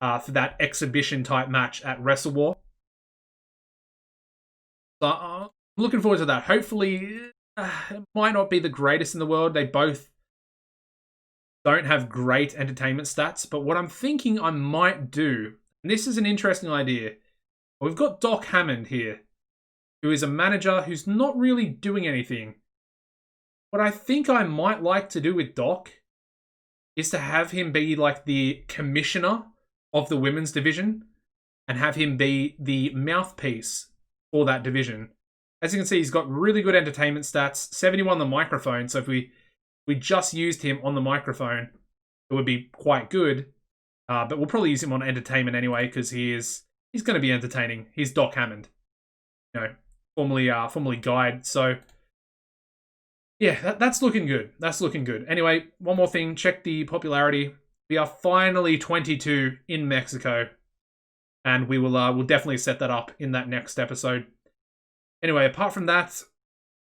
for that exhibition type match at Wrestle War. So I'm looking forward to that. Hopefully, it might not be the greatest in the world. They both don't have great entertainment stats, but what I'm thinking I might do, and this is an interesting idea. We've got Doc Hammond here, who is a manager who's not really doing anything. What I think I might like to do with Doc is to have him be like the commissioner of the women's division and have him be the mouthpiece for that division. As you can see, he's got really good entertainment stats, 71 on the microphone, so if we just used him on the microphone, it would be quite good. But we'll probably use him on entertainment anyway, because he's going to be entertaining. He's Doc Hammond, formerly Guide. So yeah, that's looking good. That's looking good. Anyway, one more thing. Check the popularity. We are finally 22 in Mexico, and we'll definitely set that up in that next episode. Anyway, apart from that,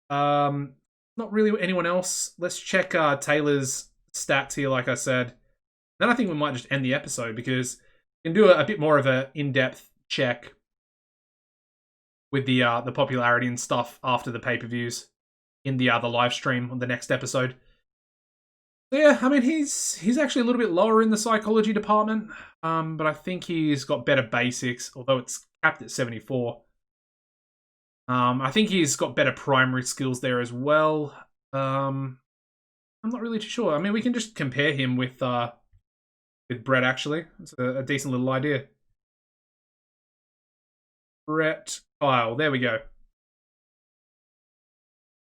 not really anyone else. Let's check Taylor's stats here, like I said. Then I think we might just end the episode because we can do a bit more of an in-depth check with the popularity and stuff after the pay-per-views in the live stream on the next episode. So yeah, I mean, he's actually a little bit lower in the psychology department, but I think he's got better basics, although it's capped at 74. I think he's got better primary skills there as well. I'm not really too sure. I mean, we can just compare him with Brett, actually. It's a decent little idea. Brett Kyle. There we go.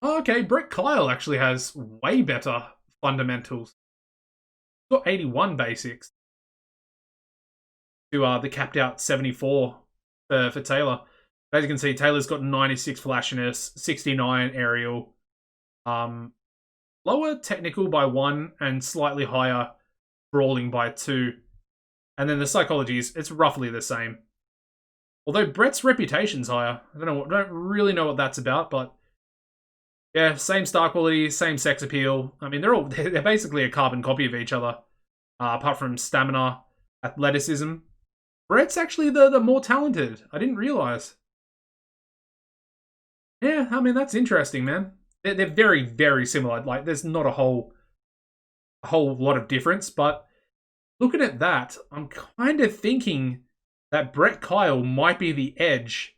Oh, okay, Brett Kyle actually has way better fundamentals. He's got 81 basics to the capped out 74 for Taylor. As you can see, Taylor's got 96 flashiness, 69 aerial, lower technical by 1, and slightly higher brawling by 2. And then the psychology it's roughly the same. Although Brett's reputation's higher. I don't really know what that's about, but yeah, same star quality, same sex appeal. I mean, they're basically a carbon copy of each other, apart from stamina, athleticism. Brett's actually the more talented. I didn't realize. Yeah, I mean, that's interesting, man. They're very, very similar. Like, there's not a whole lot of difference, but looking at that, I'm kind of thinking that Brett Kyle might be the edge,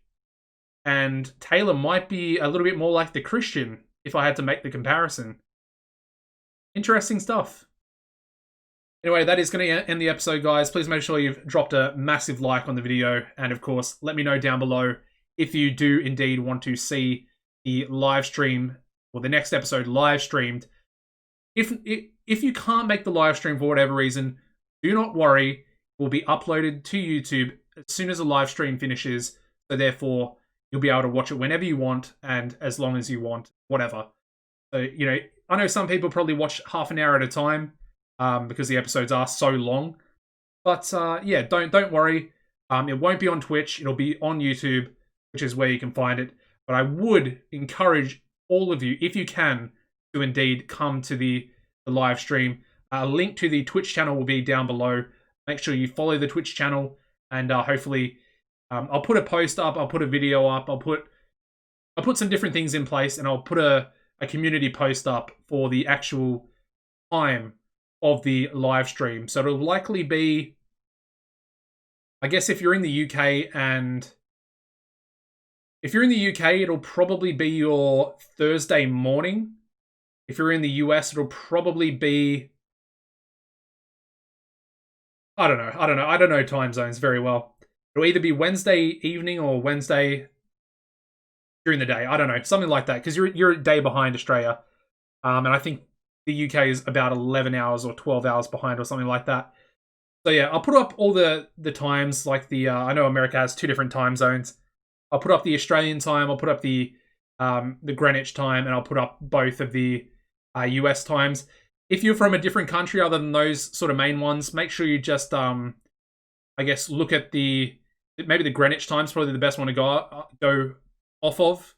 and Taylor might be a little bit more like the Christian, if I had to make the comparison. Interesting stuff. Anyway, that is going to end the episode, guys. Please make sure you've dropped a massive like on the video, and of course, let me know down below if you do indeed want to see the live stream, or the next episode live streamed. If you can't make the live stream for whatever reason, do not worry. It will be uploaded to YouTube as soon as the live stream finishes. So therefore, you'll be able to watch it whenever you want and as long as you want, whatever. So, I know some people probably watch half an hour at a time because the episodes are so long. But yeah, don't worry. It won't be on Twitch. It'll be on YouTube, which is where you can find it. But I would encourage all of you, if you can, to indeed come to the live stream. A link to the Twitch channel will be down below. Make sure you follow the Twitch channel, and hopefully I'll put a post up, I'll put a video up, I'll put some different things in place, and I'll put a community post up for the actual time of the live stream. So it'll likely be, I guess, if you're in the UK, it'll probably be your Thursday morning. If you're in the US, it'll probably be, I don't know. I don't know time zones very well. It'll either be Wednesday evening or Wednesday during the day. I don't know, something like that, because you're a day behind Australia, and I think the UK is about 11 hours or 12 hours behind or something like that. So yeah, I'll put up all the times, like I know America has 2 different time zones. I'll put up the Australian time, I'll put up the Greenwich time, and I'll put up both of the US times. If you're from a different country other than those sort of main ones, make sure you just, I guess, look at maybe the Greenwich time's probably the best one to go off of,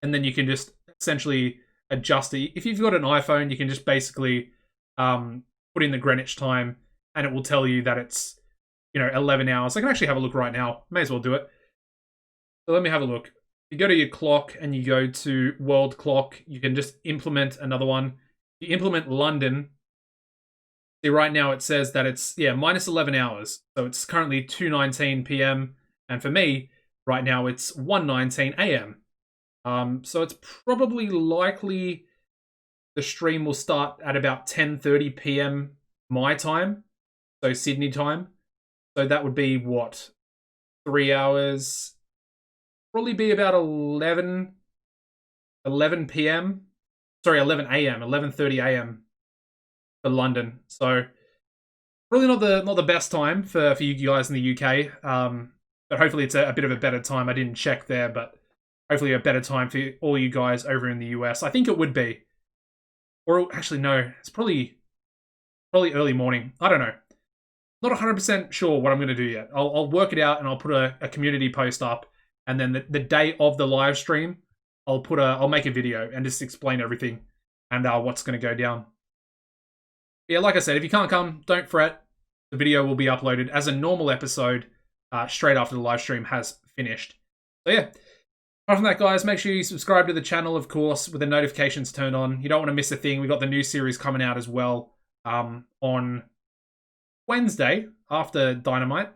and then you can just essentially adjust it. If you've got an iPhone, you can just basically put in the Greenwich time, and it will tell you that it's 11 hours. I can actually have a look right now. May as well do it. So let me have a look. You go to your clock and you go to world clock. You can just implement another one. You implement London. See, right now it says that it's, minus 11 hours. So it's currently 2:19 p.m. And for me, right now it's 1:19 a.m. So it's probably likely the stream will start at about 10:30 p.m. my time. So Sydney time. So that would be what? 3 hours. Probably be about 11 p.m. Sorry, 11 a.m. 11:30 a.m. for London. So really not the best time for you guys in the UK. But hopefully it's a bit of a better time. I didn't check there, but hopefully a better time for all you guys over in the US. I think it would be. Or actually, no. It's probably early morning. I don't know. Not 100% sure what I'm going to do yet. I'll work it out and I'll put a community post up. And then the day of the live stream, I'll make a video and just explain everything and what's going to go down. Yeah, like I said, if you can't come, don't fret. The video will be uploaded as a normal episode straight after the live stream has finished. So yeah, apart from that, guys, make sure you subscribe to the channel, of course, with the notifications turned on. You don't want to miss a thing. We got the new series coming out as well on Wednesday after Dynamite.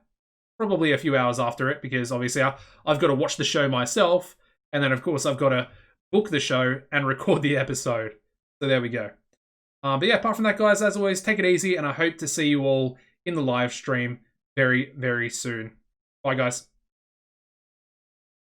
Probably a few hours after it, because obviously I've got to watch the show myself, and then of course I've got to book the show and record the episode. So there we go. But yeah, apart from that, guys, as always, take it easy, and I hope to see you all in the live stream very, very soon. Bye, guys.